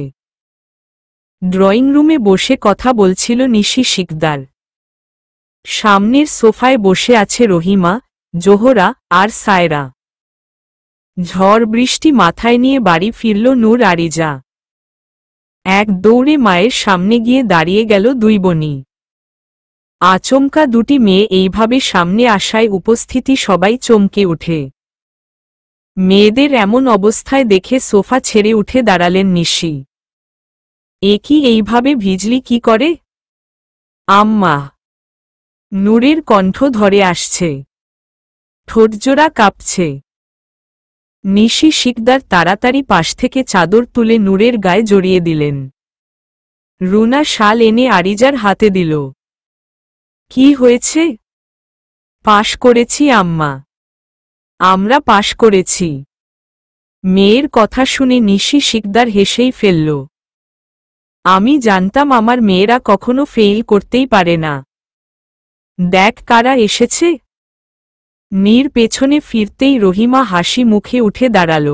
ড্রয়িং রুমে বসে কথা বলছিল নিশি শিকদার। সামনের সোফায় বসে আছে রহিমা, জোহরা আর সায়রা। ঝড় বৃষ্টি মাথায় নিয়ে বাড়ি ফিরল নূর আরিজা। এক দৌড়ে মায়ের সামনে গিয়ে দাঁড়িয়ে গেল দুই বোনই। আচমকা দুটি মেয়ে এইভাবে সামনে আসায় উপস্থিতি সবাই চমকে ওঠে। মেয়েদের এমন অবস্থায় দেখে সোফা ছেড়ে উঠে দাঁড়ালেন নিশি। এ কি, এইভাবে ভিজলি কি করে? আম্মা। নূরের কণ্ঠ ধরে আসছে, ঠোঁটজোড়া কাঁপছে। নিশি শিকদার তাড়াতাড়ি পাশ থেকে চাদর তুলে নূরের গায়ে জড়িয়ে দিলেন। রুনা শাল এনে আরিজার হাতে দিল। কি হয়েছে? পাশ করেছি আম্মা, আমরা পাশ করেছি। মেয়ের কথা শুনে নিশি শিকদার হেসেই ফেলল। আমি জানতাম আমার মেয়েরা কখনো ফেইল করতেই পারে না। দেখ কারা এসেছে। নীর পেছনে ফিরতেই রহিমা হাসি মুখে উঠে দাঁড়াল।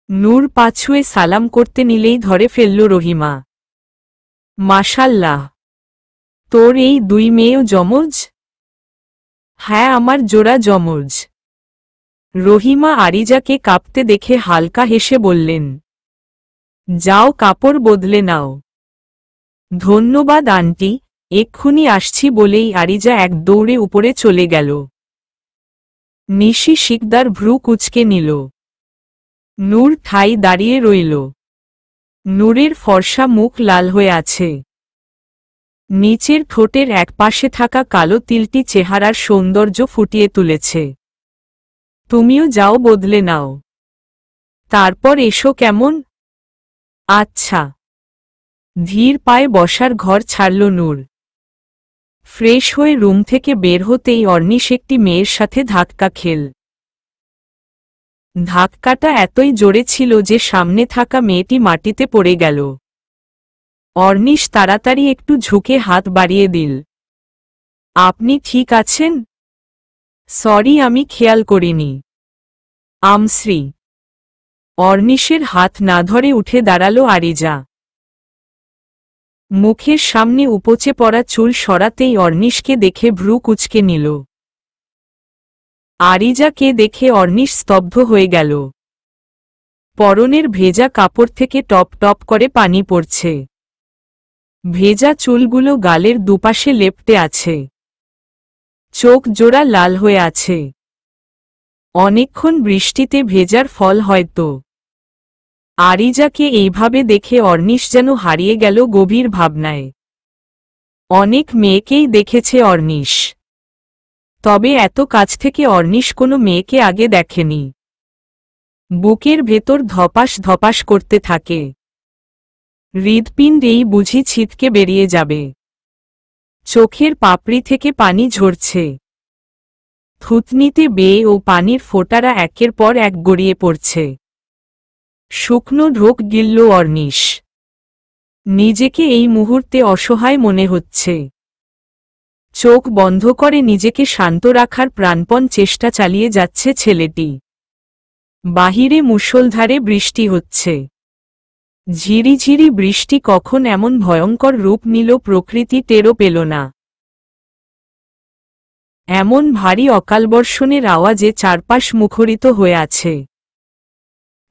নূর পাছুয়ে সালাম করতে নিলেই ধরে ফেলল রহিমা। মাশাল্লাহ, তোর এই দুই মেয়েও যমজ? হ্যাঁ, আমার জোড়া যমজ। রহিমা আরিজাকে কাঁপতে দেখে হালকা হেসে বললেন, যাও কাপড় বদলে নাও। ধন্যবাদ আন্টি, এক্ষুনি আসছি বলেই আরিজা এক দৌড়ে উপরে চলে গেল। নিশি শিকদার ভ্রু কুঁচকে নিল। নূর ঠাই দাঁড়িয়ে রইল। নূরের ফর্সা মুখ লাল হয়ে আছে। নিচের ঠোঁটের একপাশে থাকা কালো তিলটি চেহারার সৌন্দর্য ফুটিয়ে তুলেছে। তুমিও যাও, বদলে নাও, তারপর এসো কেমন? আচ্ছা। ধীর পায়ে বসার ঘর ছাড়ল নূর। ফ্রেশ হয়ে রুম থেকে বের হতেই অর্নিশ একটি মেয়ের সাথে ধাক্কা খেল। ধাক্কাটা এতই জোরে ছিল যে সামনে থাকা মেয়েটি মাটিতে পড়ে গেল। অর্নিশ তাড়াতাড়ি একটু ঝুঁকে হাত বাড়িয়ে দিল। আপনি ঠিক আছেন? সরি, আমি খেয়াল করিনি। আমশ্রী। অর্নিশের হাত না ধরে উঠে দাঁড়াল আরিজা। মুখের সামনে উপচে পড়া চুল সরাতেই অর্নিশকে দেখে ভ্রু কুঁচকে নিল। আরিজাকে দেখে অর্নিশ স্তব্ধ হয়ে গেল। পরনের ভেজা কাপড় থেকে টপ টপ করে পানি পড়ছে। ভেজা চুলগুলো গালের দুপাশে লেপ্টে আছে। চোখ জোড়া লাল হয়ে আছে। অনেকক্ষণ বৃষ্টিতে ভেজার ফল হয়তো। আরিজাকে এইভাবে দেখে অর্নিশ যেন হারিয়ে গেল গভীর ভাবনায়। অনেক মেয়েকেই দেখেছে অর্নিশ, তবে এত কাছ থেকে অর্নিশ কোনো মেয়েকে আগে দেখেনি। বুকের ভেতর ধপাস ধপাস করতে থাকে। হৃৎপিণ্ড এই বুঝি ছিটকে বেরিয়ে যাবে। চোখের পাপড়ি থেকে পানি ঝরছে। থুতনিতে বেয়ে ও পানির ফোঁটারা একের পর এক গড়িয়ে পড়ছে। শুকনো ঢোক গিলল অর্নিশ। নিজেকে এই মুহূর্তে অসহায় মনে হচ্ছে। চোখ বন্ধ করে নিজেকে শান্ত রাখার প্রাণপণ চেষ্টা চালিয়ে যাচ্ছে ছেলেটি। বাহিরে মুষলধারে বৃষ্টি হচ্ছে। ঝিরিঝিরি বৃষ্টি কখন এমন ভয়ঙ্কর রূপ নিল প্রকৃতি টেরও পেল না। এমন ভারী অকালবর্ষণের আওয়াজে চারপাশ মুখরিত হয়ে আছে।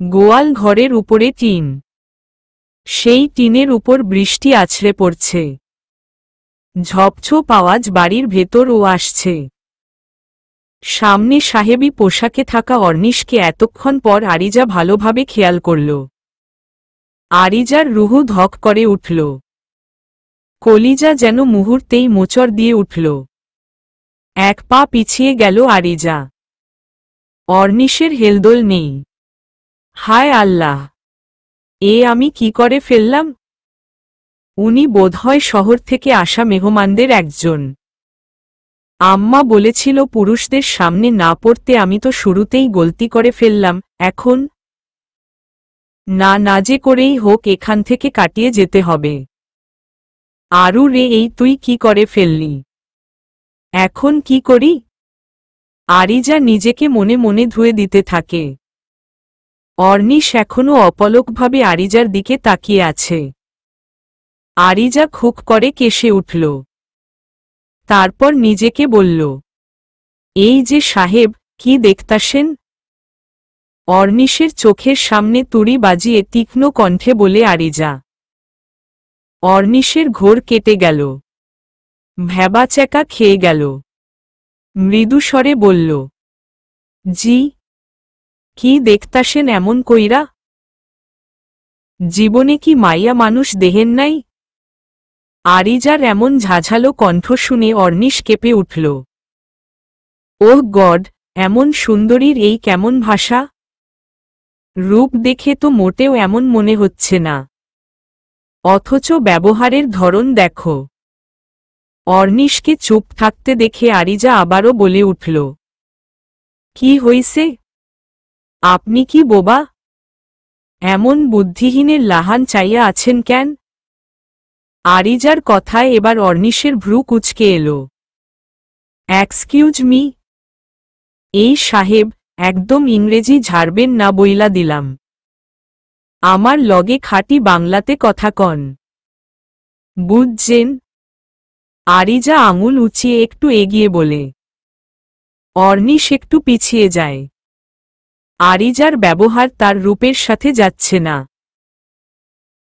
গোয়াল ঘরের উপরে টিন, সেই টিনের উপর বৃষ্টি আছড়ে পড়ছে। ঝপঝপ আওয়াজ বাড়ির ভেতরও আসছে। সামনে সাহেবী পোশাকে থাকা অর্নিশকে এতক্ষণ পর আরিজা ভালোভাবে খেয়াল করল। আরিজার রুহু ধক করে উঠল। কলিজা যেন মুহূর্তেই মোচড় দিয়ে উঠল। এক পা পিছিয়ে গেল আরিজা। অর্নিশের হেলদোল নেই। হায় আল্লাহ, এ আমি কি করে ফেললাম? উনি বোধহয় শহর থেকে আসা মেহমানদের একজন। আম্মা বলেছিল পুরুষদের সামনে না পড়তে, আমি তো শুরুতেই গলতি করে ফেললাম। এখন না যে করেই হোক এখান থেকে কাটিয়ে যেতে হবে। আরু রে, এই তুই কি করে ফেললি? এখন কি করি? আরিজা নিজেকে মনে মনে ধুয়ে দিতে থাকে। অর্নিশ এখনও অপলকভাবে আরিজার দিকে তাকিয়ে আছে। আরিজা খুক করে কেশে উঠল। তারপর নিজেকে বলল, এই যে সাহেব, কি দেখতাসেন? অর্নিশের চোখের সামনে তুড়ি বাজিয়ে তীক্ষ্ণ কণ্ঠে বলে আরিজা। অর্নিশের ঘোর কেটে গেল। ভ্যাবাচ্যাকা খেয়ে গেল। মৃদুস্বরে বলল, জি। কি দেখতাসেন এমন কইরা? জীবনে কি মাইয়া মানুষ দেহেন নাই? আরিজার এমন ঝাঝালো কণ্ঠ শুনে অর্নিশ কেঁপে উঠল। ওহ গড, এমন সুন্দরীর এই কেমন ভাষা! রূপ দেখে তো মোটেও এমন মনে হচ্ছে না, অথচ ব্যবহারের ধরন দেখো। অর্নিশকে চুপ থাকতে দেখে আরিজা আবারও বলে উঠল, কি হইছে? আপনি কি বোবা? এমন বুদ্ধিহীনের লাহান চাইয়া আছেন কেন? আরিজার কথায় এবার অর্নিশের ভ্রু কুঁচকে এলো। Excuse me? এই সাহেব, একদম ইংরেজি ঝাড়বেন না বইলা দিলাম। আমার লগে খাঁটি বাংলাতে কথা কন, বুঝছেন? আরিজা আঙুল উঁচিয়ে একটু এগিয়ে বলে। অর্নিশ একটু পিছিয়ে যায়। আরিজার ব্যবহার তার রূপের সাথে যাচ্ছে না।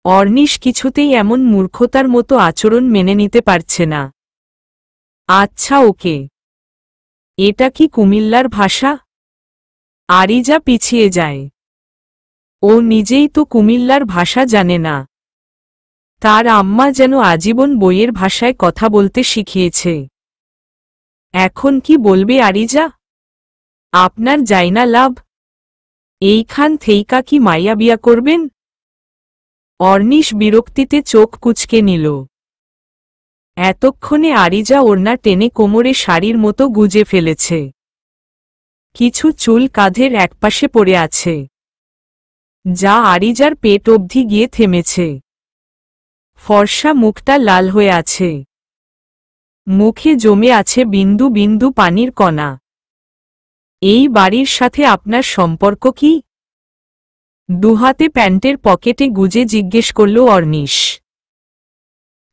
অর্নিশ কিছুতেই এমন মূর্খতার মতো আচরণ মেনে নিতে পারছে না। আচ্ছা ওকে, এটা কি কুমিল্লার ভাষা? আরিজা পিছিয়ে যায়। ও নিজেই তো কুমিল্লার ভাষা জানে না। তার আম্মা যেন আজীবন বইয়ের ভাষায় কথা বলতে শিখিয়েছে। এখন কি বলবে আরিজা? আপনার যায় না লাভ? এইখান থেইকা কি মাইয়া বিয়া করবেন? অর্নিশ বিরক্তিতে চোখ কুঁচকে নিল। এতক্ষণে আরিজা ওড়না টেনে কোমরে শাড়ির মতো গুজে ফেলেছে। কিছু চুল কাঁধের একপাশে পড়ে আছে, যা আরিজার পেট অবধি গিয়ে থেমেছে। ফর্সা মুখটা লাল হয়ে আছে। মুখে জমে আছে বিন্দু বিন্দু পানির কণা। এই বাড়ির সাথে আপনার সম্পর্ক কি? দুহাতে প্যান্টের পকেটে গুজে জিজ্ঞেস করল অর্নিশ।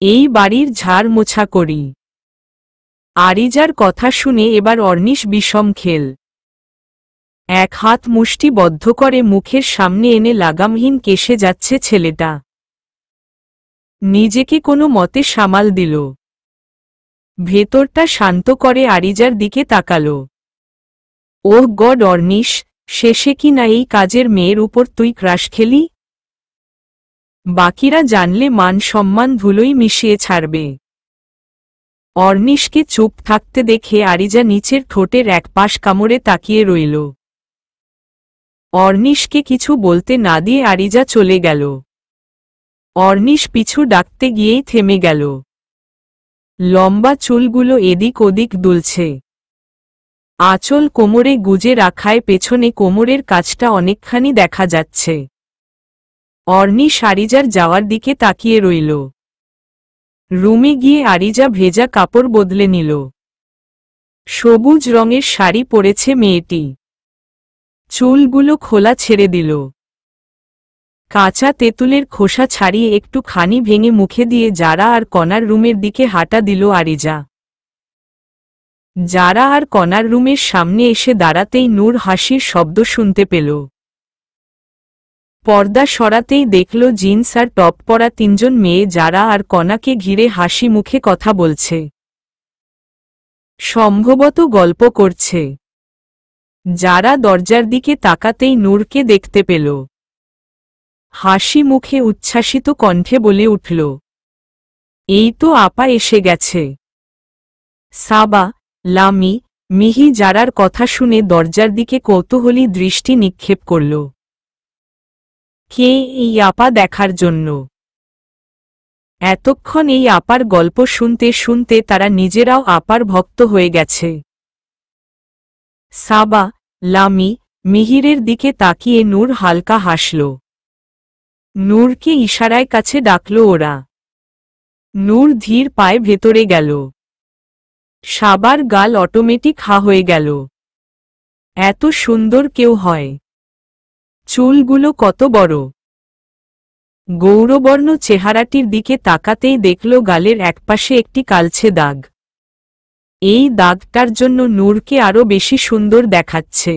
এই বাড়ির ঝাড় মোছা করি। আরিজার কথা শুনে এবার অর্নিশ বিষম খেল। এক হাত মুষ্টি বদ্ধ করে মুখের সামনে এনে লাগামহীন কেশে যাচ্ছে ছেলেটা। নিজেকে কোনো মতে সামাল দিল। ভেতরটা শান্ত করে আরিজার দিকে তাকাল। ওহ গড অর্নিশ, শেষে কি না এই কাজের মেয়ের উপর তুই ক্রাশ খেলি? বাকিরা জানলে মান সম্মান ধুলোই মিশিয়ে ছাড়বে। অর্নিশকে চুপ থাকতে দেখে আরিজা নিচের ঠোঁটের এক পাশ কামড়ে তাকিয়ে রইল। অর্নিশকে কিছু বলতে না দিয়ে আরিজা চলে গেল। অর্নিশ পিছু ডাকতে গিয়েই থেমে গেল। লম্বা চুলগুলো এদিক ওদিক দুলছে। আঁচল কোমরে গুজে রাখায় পেছনে কোমরের কাছটা অনেকখানি দেখা যাচ্ছে। অর্নিশ আরিজার যাওয়ার দিকে তাকিয়ে রইল। রুমে গিয়ে আরিজা ভেজা কাপড় বদলে নিল। সবুজ রঙের শাড়ি পরেছে মেয়েটি। চুলগুলো খোলা ছেড়ে দিল। কাঁচা তেঁতুলের খোসা ছাড়িয়ে একটু খানি ভেঙে মুখে দিয়ে যারা আর কণার রুমের দিকে হাঁটা দিল আরিজা। যারা আর কণার রুমের সামনে এসে দাঁড়াতেই নূর হাসির শব্দ শুনতে পেল। পর্দা সরাতেই দেখল জিন্স আর টপ পরা তিনজন মেয়ে যারা আর কণাকে ঘিরে হাসি মুখে কথা বলছে। সম্ভবত গল্প করছে। যারা দরজার দিকে তাকাতেই নূরকে দেখতে পেল। হাসি মুখে উচ্ছ্বাসিত কণ্ঠে বলে উঠল, এই তো আপা এসে গেছে। সাবা, লামি, মিহি যারার কথা শুনে দরজার দিকে কৌতূহলী দৃষ্টি নিক্ষেপ করল। কে এই আপা দেখার জন্য? এতক্ষণ এই আপার গল্প শুনতে শুনতে তারা নিজেরাও আপার ভক্ত হয়ে গেছে। সাবা, লামি, মিহিরের দিকে তাকিয়ে নূর হালকা হাসল। নূরকে ইশারায় কাছে ডাকল ওরা। নূর ধীর পায়ে ভেতরে গেল। সাবার গাল অটোমেটিক হা হয়ে গেল। এত সুন্দর কেউ হয়? চুলগুলো কত বড়! গৌরবর্ণ চেহারাটির দিকে তাকাতেই দেখল গালের একপাশে একটি কালছে দাগ। এই দাগটার জন্য নূরকে আরো বেশি সুন্দর দেখাচ্ছে।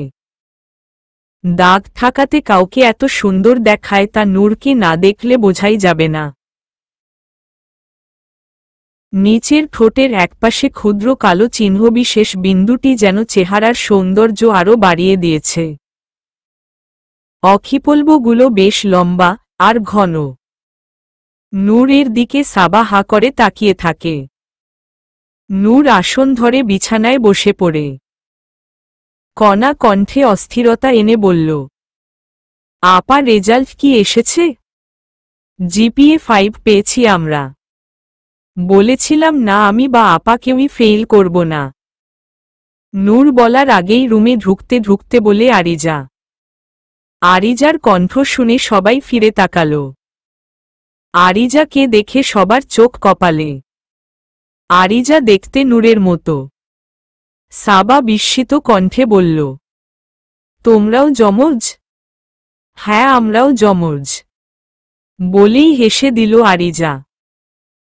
দাগ থাকাতে কাউকে এত সুন্দর দেখায় তা নূরকে না দেখলে বোঝাই যাবে না। নিচের ঠোঁটের একপাশে ক্ষুদ্র কালো চিহ্নবিশেষ বিন্দুটি যেন চেহারার সৌন্দর্য আরো বাড়িয়ে দিয়েছে। অক্ষিপল্বগুলো বেশ লম্বা আর ঘন। নূরের দিকে সাবা হা করে তাকিয়ে থাকে। নূর আসন ধরে বিছানায় বসে পড়ে। কণা কণ্ঠে অস্থিরতা এনে বলল, আপা রেজাল্ট কি এসেছে? জিপিএ 5 পেয়েছি আমরা। বলেছিলাম না আমি বা আপা কেউই ফেইল করব না। নূর বলার আগেই রুমে ঢুকতে ঢুকতে বলে আরিজা। আরিজার কণ্ঠ শুনে সবাই ফিরে তাকাল। আরিজাকে দেখে সবার চোখ কপালে। আরিজা দেখতে নূরের মতো। সাবা বিস্মিত কণ্ঠে বলল, তোমরাও যমজ? হ্যাঁ আমরাও যমজ। বলেই হেসে দিল আরিজা।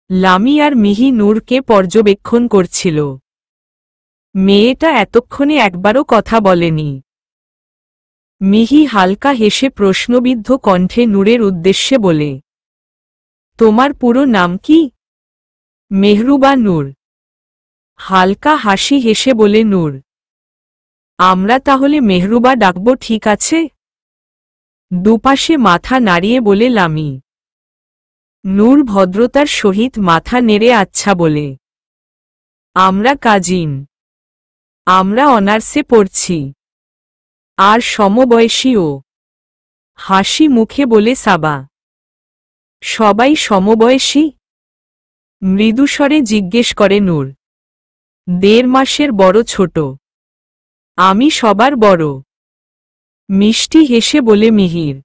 লামি আর মিহি নূরকে পর্যবেক্ষণ করছিল। মেয়েটা এতক্ষণে একবারও কথা বলেনি। মিহি হালকা হেসে প্রশ্নবিদ্ধ কণ্ঠে নূরের উদ্দেশ্যে বলে, তোমার পুরো নাম কি? মেহরুবা নূর। হালকা হাসি হেসে বলে নূর, আমরা তাহলে মেহরুবা ডাকব, ঠিক আছে? দুপাশে মাথা নাড়িয়ে বলে লামি। নূর ভদ্রতার সহিত মাথা নেড়ে আচ্ছা বলে, আমরা কাজিন। আমরা অনার্সে পড়ছি। আর সমবয়সীও। হাসি মুখে বলে সাবা। সবাই সমবয়সী? মৃদুস্বরে জিজ্ঞেস করে নূর। 1.5 মাসের বড় ছোট। আমি সবার বড়। মিষ্টি হেসে বলে মিহির।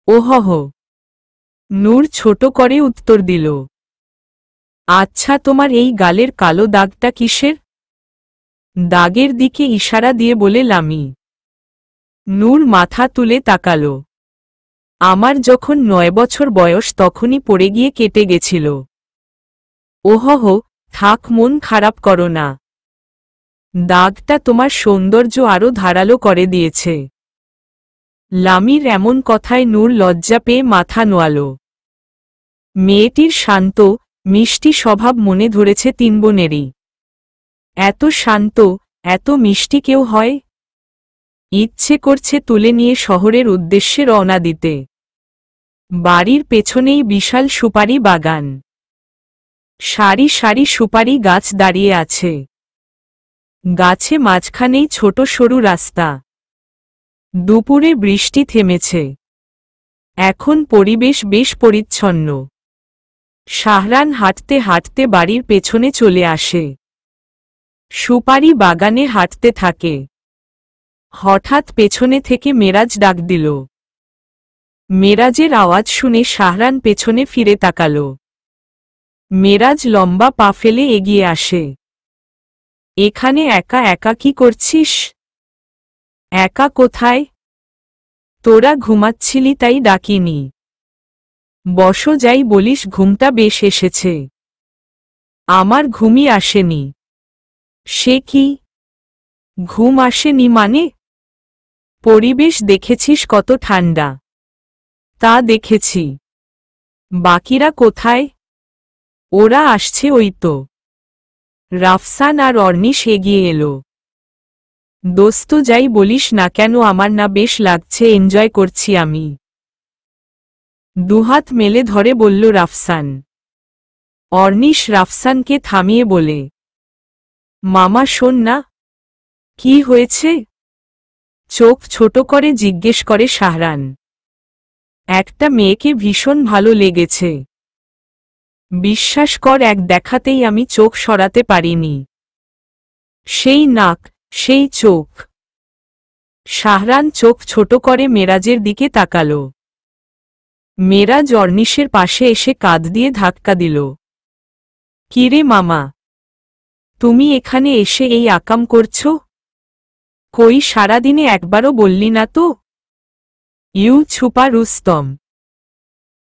ওহহ। নূর ছোট করে উত্তর দিল, আচ্ছা তোমার এই গালের কালো দাগটা কিসের? দাগের দিকে ইশারা দিয়ে বলে লামি। নূর মাথা তুলে তাকাল। আমার যখন 9 বছর বয়স তখনই পড়ে গিয়ে কেটে গেছিল। ওহহ, থাক মন খারাপ করো না। দাগটা তোমার সৌন্দর্য আরো ধারালো করে দিয়েছে। লামির এমন কথায় নূর লজ্জা পেয়ে মাথা নোয়াল। মেয়েটির শান্ত মিষ্টি স্বভাব মনে ধরেছে 3 বোনেরই। এত শান্ত এত মিষ্টি কেউ হয়? ইচ্ছে করছে তুলে নিয়ে শহরের উদ্দেশ্যে রওনা দিতে। বাড়ির পেছনেই বিশাল সুপারি বাগান। সারি সারি সুপারি গাছ দাঁড়িয়ে আছে। গাছে মাঝখানেই ছোট সরু রাস্তা। দুপুরে বৃষ্টি থেমেছে। এখন পরিবেশ বেশ পরিচ্ছন্ন। শাহরান হাঁটতে হাঁটতে বাড়ির পেছনে চলে আসে। সুপারি বাগানে হাঁটতে থাকে। হঠাৎ পেছনে থেকে মেরাজ ডাক দিল। মেরাজের আওয়াজ শুনে শাহরান পেছনে ফিরে তাকাল। মেরাজ লম্বা পা ফেলে এগিয়ে আসে। এখানে একা একা কি করছিস? একা কোথায়? তোরা ঘুমাচ্ছিলি তাই ডাকিনি। বস, যাই বলিস, ঘুমটা বেশ এসেছে। আমার ঘুমই আসেনি। সে কি? ঘুম আসেনি মানে? পরিবেশ দেখেছিস কত ঠান্ডা? তা দেখেছি। বাকিরা কোথায়? ওরা আসছে ওই তো। রাফসান আর অর্নিশ এগিয়ে এলো। দোস্ত, যাই বলিস না কেন, আমার না বেশ লাগছে, এনজয় করছি আমি। দুহাত মেলে ধরে বলল রাফসান। অর্নিশ রাফসানকে থামিয়ে বলে, মামা শোন না। কি হয়েছে? চোখ ছোট করে জিজ্ঞেস করে শাহরান। একটা মেয়েকে ভীষণ ভালো লেগেছে। বিশ্বাস কর, এক দেখাতেই আমি চোখ সরাতে পারিনি। সেই নাক, সেই চোখ। শাহরান চোখ ছোট করে মেরাজের দিকে তাকাল। মেরাজ অর্নিশের পাশে এসে কাঁধ দিয়ে ধাক্কা দিল। কিরে মামা, তুমি এখানে এসে এই আকাম করছ? কই, সারাদিনে একবারও বললি না তো? ইউ ছুপা রুস্তম।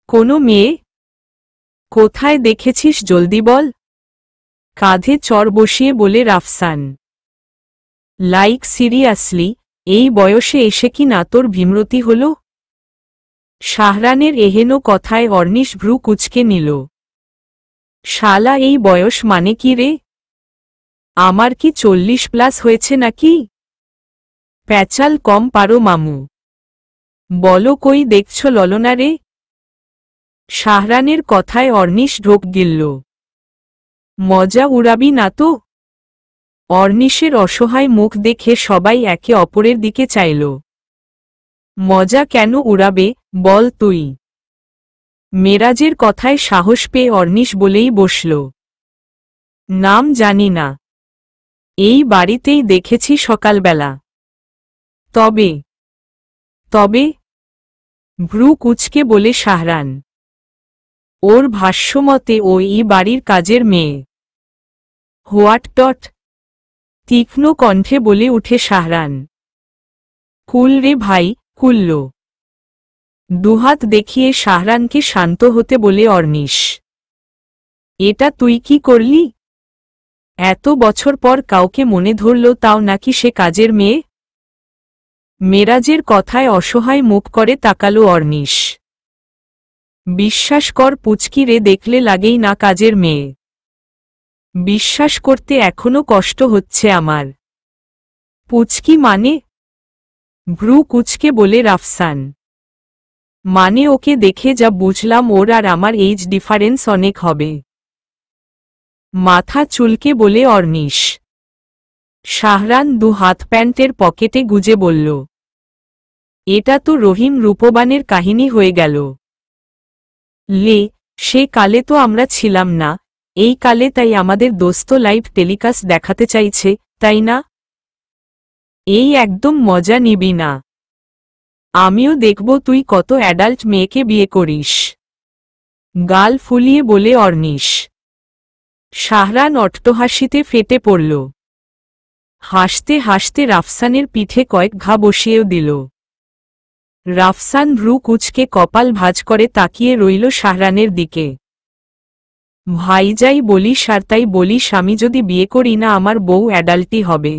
কোনো মেয়ে? কোথায় দেখেছিস, জলদি বল। কাঁধে চর বসিয়ে বলে রাফসান। লাইক সিরিয়াসলি, এই বয়সে এসে কি না তোর ভীমরতি হল? শাহরানের এহেন কথায় অর্নিশ ভ্রু কুঁচকে নিল। শালা, এই বয়স মানে কি রে? আমার কি 40+ হয়েছে নাকি? প্যাচাল কম পারো মামু। বলো, কই দেখছ ললনা রে? শাহরানের কথায় অর্নিশ ঢোক গিলল। মজা উড়াবি না তো? অর্নিশের অসহায় মুখ দেখে সবাই একে অপরের দিকে চাইল। মজা কেন উড়াবে, বল তুই। মেরাজের কথায় সাহস পেয়ে অর্নিশ বলেই বসল। নাম জানি না, এই বাড়িতেই দেখেছি সকালবেলা। তবে তবে ভ্রু কুঁচকে বলে শাহরান। ওর ভাষ্যমতে ও এই বাড়ির কাজের মেয়ে। হোয়াট টট? তীক্ষ্ণ কণ্ঠে বলে উঠে শাহরান। কুল রে ভাই, কুল্ল। দুহাত দেখিয়ে শাহরানকে শান্ত হতে বলে অর্নিশ। এটা তুই কি করলি? এত বছর পর কাউকে মনে ধরল, তাও নাকি সে কাজের মেয়ে? মেরাজের কথায় অসহায় মুখ করে তাকালো অর্নিশ। বিশ্বাস কর পুচকি রে, দেখলে লাগেই না কাজের মেয়ে। বিশ্বাস করতে এখনো কষ্ট হচ্ছে আমার। পুচকি মানে? ভ্রু কুঁচকে বলে রাফসান। মানে ওকে দেখে যা বুঝলাম, ওর আর আমার এইজ ডিফারেন্স অনেক হবে। মাথা চুলকে বলে অর্নিশ। শাহরান দু হাত প্যান্টের পকেটে গুজে বলল। এটা তো রহিম রূপবানের কাহিনী হয়ে গেল। লে, সে কালে তো আমরা ছিলাম না, এই কালে তাই আমাদের দোস্ত লাইভ টেলিকাস্ট দেখাতে চাইছে, তাই না? এই একদম মজা নিবি না? আমিও দেখব তুই কত অ্যাডাল্ট মেয়েকে বিয়ে করিস। গাল ফুলিয়ে বলে অর্নিশ। শাহরান অট্টহাসিতে ফেটে পড়ল। হাসতে হাসতে রাফসানের পিঠে কয়েক ঘা বসিয়েও দিল। রাফসান ভ্রু কুঁচকে কপাল ভাঁজ করে তাকিয়ে রইল শাহরানের দিকে। ভাই, যাই বলিস আর তাই বলিস, আমি যদি বিয়ে করি না, আমার বউ অ্যাডাল্টই হবে।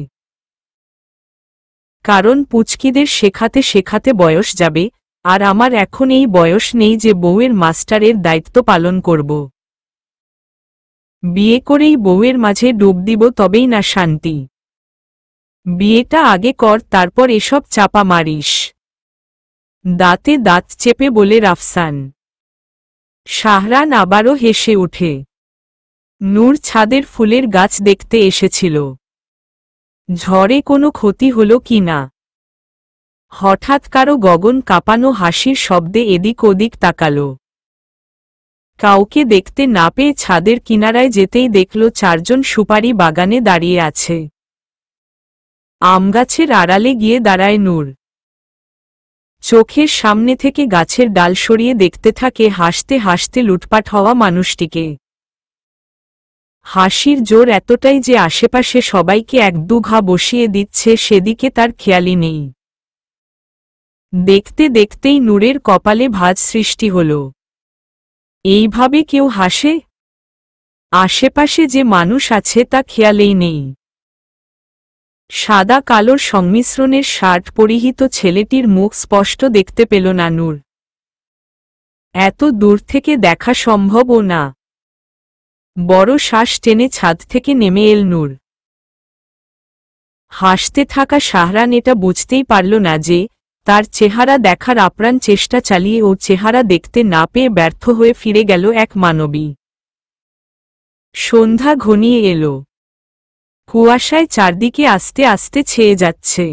কারণ পুচকিদের শেখাতে শেখাতে বয়স যাবে, আর আমার এখন এই বয়স নেই যে বউয়ের মাস্টারের দায়িত্ব পালন করব। বিয়ে করেই বউয়ের মাঝে ডুব দিব, তবেই না শান্তি। বিয়েটা আগে কর, তারপর এসব চাপা মারিস। দাঁতে দাঁত চেপে বলে রাফসান। শাহরান আবারও হেসে ওঠে। নূর ছাদের ফুলের গাছ দেখতে এসেছিল। ঝড়ে কোনো ক্ষতি হলো কি না। হঠাৎ কারো গগন কাঁপানো হাসির শব্দে এদিক ওদিক তাকালো। কাউকে দেখতে না পেয়ে ছাদের কিনারায় যেতেই দেখল চারজন সুপারি বাগানে দাঁড়িয়ে আছে। আমগাছের আড়ালে গিয়ে দাঁড়ায় নূর। চোখের সামনে থেকে গাছের ডাল সরিয়ে দেখতে থাকে হাসতে হাসতে লুটপাট হওয়া মানুষটিকে। হাসির জোর এতটাই যে আশেপাশে সবাইকে এক দু ঘা বসিয়ে দিচ্ছে, সেদিকে তার খেয়ালই নেই। দেখতে দেখতেই নূরের কপালে ভাঁজ সৃষ্টি হল। এইভাবে কেউ হাসে? আশেপাশে যে মানুষ আছে তা খেয়ালেই নেই। সাদা কালোর সংমিশ্রণের শার্ট পরিহিত ছেলেটির মুখ স্পষ্ট দেখতে পেল না নূর। এত দূর থেকে দেখা সম্ভবও না। বড় শ্বাস টেনে ছাদ থেকে নেমে এল নূর। হাসতে থাকা শাহরান এটা বুঝতেই পারল না যে তার চেহারা দেখার আপ্রাণ চেষ্টা চালিয়ে ও চেহারা দেখতে না পেয়ে ব্যর্থ হয়ে ফিরে গেল এক মানবী। সন্ধ্যা ঘনিয়ে এল। কুয়াশায় চারদিকে আস্তে আস্তে ছেয়ে যাচ্ছে।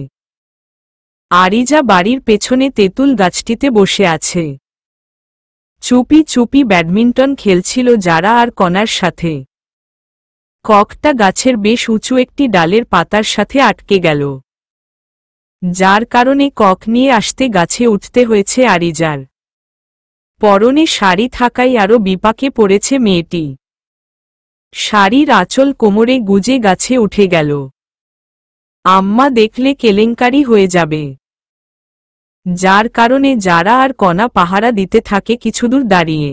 আরিজা বাড়ির পেছনে তেঁতুল গাছটিতে বসে আছে। চুপি চুপি ব্যাডমিন্টন খেলছিল যারা আর কণার সাথে। ককটা গাছের বেশ উঁচু একটি ডালের পাতার সাথে আটকে গেল, যার কারণে কক নিয়ে আসতে গাছে উঠতে হয়েছে আরিজার। পরনে শাড়ি থাকায় আরও বিপাকে পড়েছে মেয়েটি। শাড়ির আঁচল কোমরে গুজে গাছে উঠে গেল। আম্মা দেখলে কেলেঙ্কারি হয়ে যাবে, যার কারণে যারা আর কণা পাহারা দিতে থাকে কিছুদূর দাঁড়িয়ে।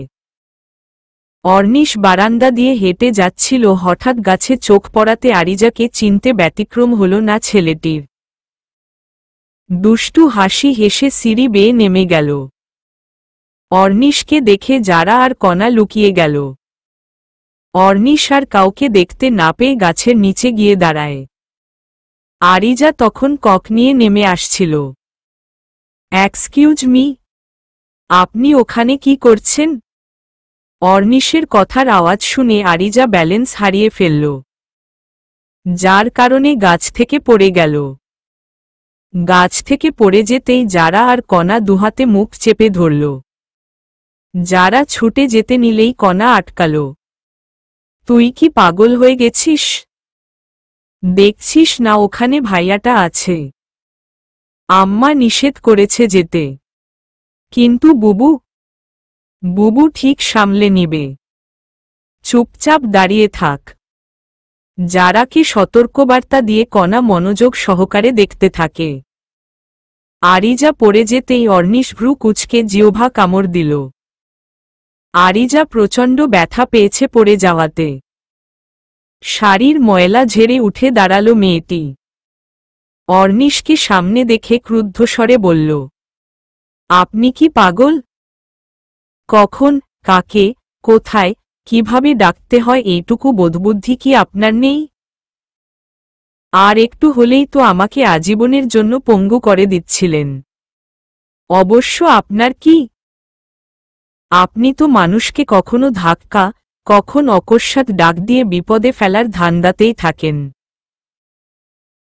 অর্নিশ বারান্দা দিয়ে হেঁটে যাচ্ছিল, হঠাৎ গাছে চোখ পড়াতে আরিজাকে চিনতে ব্যতিক্রম হল না ছেলেটির। দুষ্টু হাসি হেসে সিঁড়ি বেয়ে নেমে গেল। অর্নিশকে দেখে যারা আর কণা লুকিয়ে গেল। অর্নিশ আর কাউকে দেখতে না পেয়ে গাছের নিচে গিয়ে দাঁড়ায়। আরিজা তখন কক নিয়ে নেমে আসছিল। এক্সকিউজ মি, আপনি ওখানে কি করছেন? অর্নিশের কথার আওয়াজ শুনে আরিজা ব্যালেন্স হারিয়ে ফেলল, যার কারণে গাছ থেকে পড়ে গেল। গাছ থেকে পড়ে যেতেই যারা আর কণা দুহাতে মুখ চেপে ধরল। যারা ছুটে যেতে নিলেই কণা আটকাল। তুই কি পাগল হয়ে গেছিস? দেখছিস না ওখানে ভাইয়াটা আছে? আম্মা নিষেধ করেছে যেতে। কিন্তু বুবু? বুবু ঠিক সামলে নিবে। চুপচাপ দাঁড়িয়ে থাক। যারাকে সতর্কবার্তা দিয়ে কণা মনোযোগ সহকারে দেখতে থাকে। আরিজা পড়ে যেতেই অর্নিশ ভ্রু কুঁচকে জিহ্বা কামড় দিল। আরিজা প্রচণ্ড ব্যথা পেয়েছে পড়ে যাওয়াতে। শাড়ির ময়লা ঝেড়ে উঠে দাঁড়ালো মেয়েটি। অর্নিশকে সামনে দেখে ক্রুদ্ধস্বরে বলল, আপনি কি পাগল? কখন, কাকে, কোথায়, কিভাবে ডাকতে হয় এইটুকু বোধবুদ্ধি কি আপনার নেই? আর একটু হলেই তো আমাকে আজীবনের জন্য পঙ্গু করে দিচ্ছিলেন। অবশ্য আপনার কি? আপনি তো মানুষকে কখনো ধাক্কা, কখন অকস্মাৎ ডাক দিয়ে বিপদে ফেলার ধান্দাতেই থাকেন।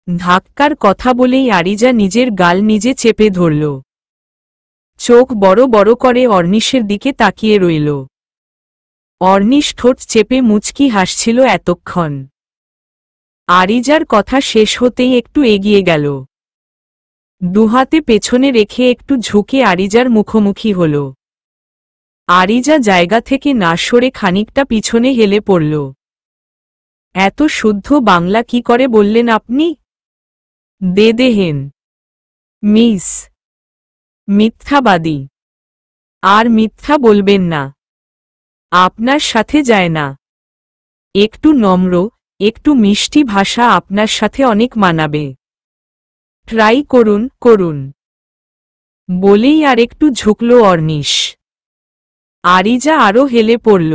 ধাক্কার কথা বলেই আরিজা নিজের গাল নিজে চেপে ধরল। চোখ বড় বড় করে অর্নিশের দিকে তাকিয়ে রইল। অর্নিশ ঠোঁট চেপে মুচকি হাসছিল এতক্ষণ। আরিজার কথা শেষ হতেই একটু এগিয়ে গেল। দুহাতে পেছনে রেখে একটু ঝুঁকে আরিজার মুখোমুখি হল। আরিজা জায়গা থেকে না সরে খানিকটা পিছনে হেলে পড়ল। এত শুদ্ধ বাংলা কি করে বললেন আপনি? দেদেহেন, মিস, মিথ্যাবাদী। আর মিথ্যা বলবেন না, আপনার সাথে যায় না। একটু নম্র, একটু মিষ্টি ভাষা আপনার সাথে অনেক মানাবে। ট্রাই করুন করুন। বলেই আর একটু ঝুঁকল অর্নিশ। আরিজা আরও হেলে পড়ল।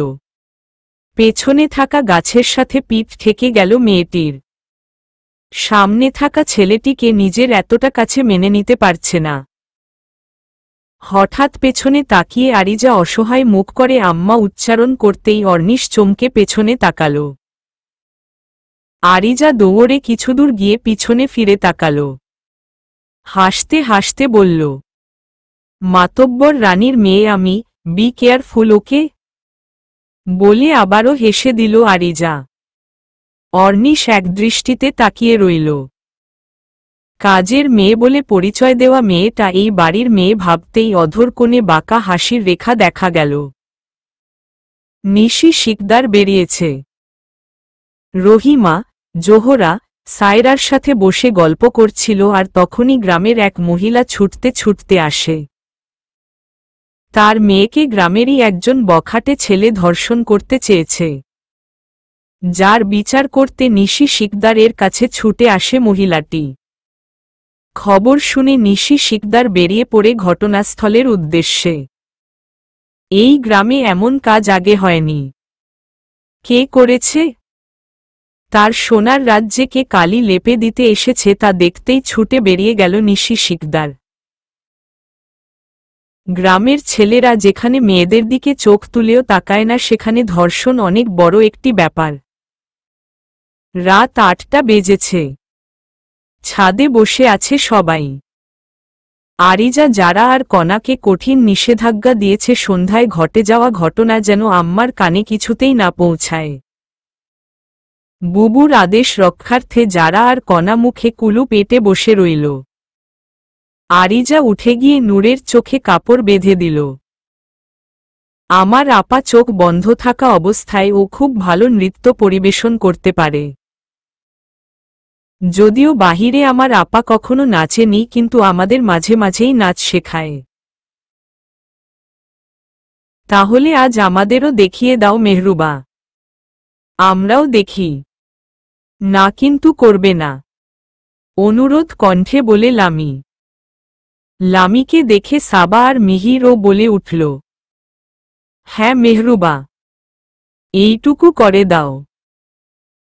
পেছনে থাকা গাছের সাথে পিঠ ঠেকে গেল মেয়েটির। সামনে থাকা ছেলেটিকে নিজের এতটা কাছে মেনে নিতে পারছে না। হঠাৎ পেছনে তাকিয়ে আরিজা অসহায় মুখ করে আম্মা উচ্চারণ করতেই অর্নিশ চমকে পেছনে তাকাল। আরিজা দৌড়ে কিছুদূর গিয়ে পিছনে ফিরে তাকাল। হাসতে হাসতে বলল, মাতব্বর রানীর মেয়ে আমি, বি কেয়ারফুল ওকে, বলে আবারও হেসে দিল আরিজা। অর্নিশ একদৃষ্টিতে তাকিয়ে রইল। কাজের মেয়ে বলে পরিচয় দেওয়া মেয়েটা এই বাড়ির মেয়ে ভাবতেই অধর কোণে বাঁকা হাসির রেখা দেখা গেল। নিশি শিকদার বেরিয়েছে। রহিমা, জোহরা, সায়রার সাথে বসে গল্প করছিল আর তখনই গ্রামের এক মহিলা ছুটতে ছুটতে আসে। তার মেয়েকে গ্রামেরই একজন বখাটে ছেলে ধর্ষণ করতে চেয়েছে, যার বিচার করতে নিশি শিকদারের কাছে ছুটে আসে মহিলাটি। খবর শুনে নিশি শিকদার বেরিয়ে পড়ে ঘটনাস্থলের উদ্দেশ্যে। এই গ্রামে এমন কাজ আগে হয়নি। কে করেছে? তার সোনার রাজ্যে কে কালি লেপে দিতে এসেছে তা দেখতেই ছুটে বেরিয়ে গেল নিশি শিকদার। গ্রামের ছেলেরা যেখানে মেয়েদের দিকে চোখ তুলেও তাকায় না সেখানে ধর্ষণ অনেক বড় একটি ব্যাপার। রাত ৮টা বেজেছে। ছাদে বসে আছে সবাই। আরিজা যারা আর কণাকে কঠিন নিষেধাজ্ঞা দিয়েছে সন্ধ্যায় ঘটে যাওয়া ঘটনা যেন আম্মার কানে কিছুতেই না পৌঁছায়। বুবুর আদেশ রক্ষার্থে যারা আর কণা মুখে কুলু পেটে বসে রইল। আরিজা উঠে গিয়ে নূরের চোখে কাপড় বেঁধে দিল। আমার আপা চোখ বন্ধ থাকা অবস্থায় ও খুব ভালো নৃত্য পরিবেশন করতে পারে। যদিও বাহিরে আমার আপা কখনো নাচেনি কিন্তু আমাদের মাঝে মাঝেই নাচ শেখায়। তাহলে আজ আমাদেরও দেখিয়ে দাও মেহরুবা। আমরাও দেখি। না কিন্তু করবে না, অনুরোধ কণ্ঠে বলে লামি। লামিকে দেখে সাবা আর মিহিরও বলে উঠল, হ্যাঁ মেহরুবা, এইটুকু করে দাও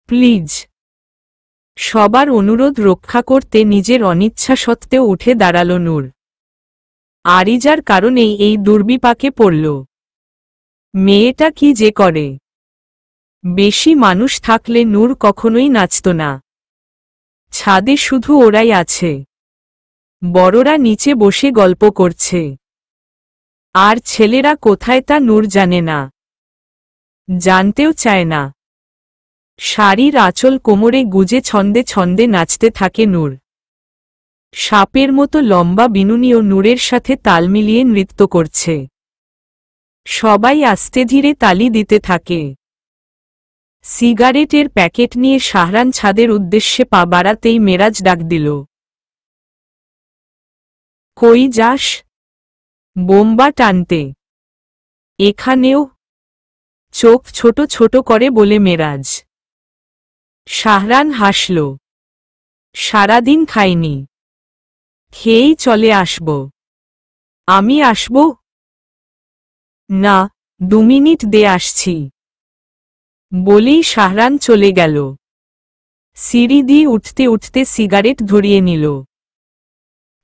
প্লিজ। সবার অনুরোধ রক্ষা করতে নিজের অনিচ্ছা সত্ত্বেও উঠে দাঁড়াল নূর। আরিজার কারণেই এই দুর্বিপাকে পড়ল। মেয়েটা কি যে করে। বেশি মানুষ থাকলে নূর কখনোই নাচত না। ছাদে শুধু ওরাই আছে। বড়রা নিচে বসে গল্প করছে। আর ছেলেরা কোথায় তা নূর জানে না, জানতেও চায় না। শাড়ির আঁচল কোমরে গুজে ছন্দে ছন্দে নাচতে থাকে নূর। সাপের মতো লম্বা বিনুনিও নূরের সাথে তাল মিলিয়ে নৃত্য করছে। সবাই আস্তে ধীরে তালি দিতে থাকে। সিগারেটের প্যাকেট নিয়ে শাহরান ছাদের উদ্দেশ্যে পা বাড়াতেই মেরাজ ডাক দিল, কই যাস? বোম্বা টানতে। এখানেও? চোখ ছোট ছোট করে বলে মেরাজ। শাহরান হাসল, সারাদিন খাইনি, খেয়েই চলে আসব। আমি আসব? না, 2 মিনিট দে আসছি, বলেই শাহরান চলে গেল। সিঁড়ি দিয়ে উঠতে উঠতে সিগারেট ধরিয়ে নিল।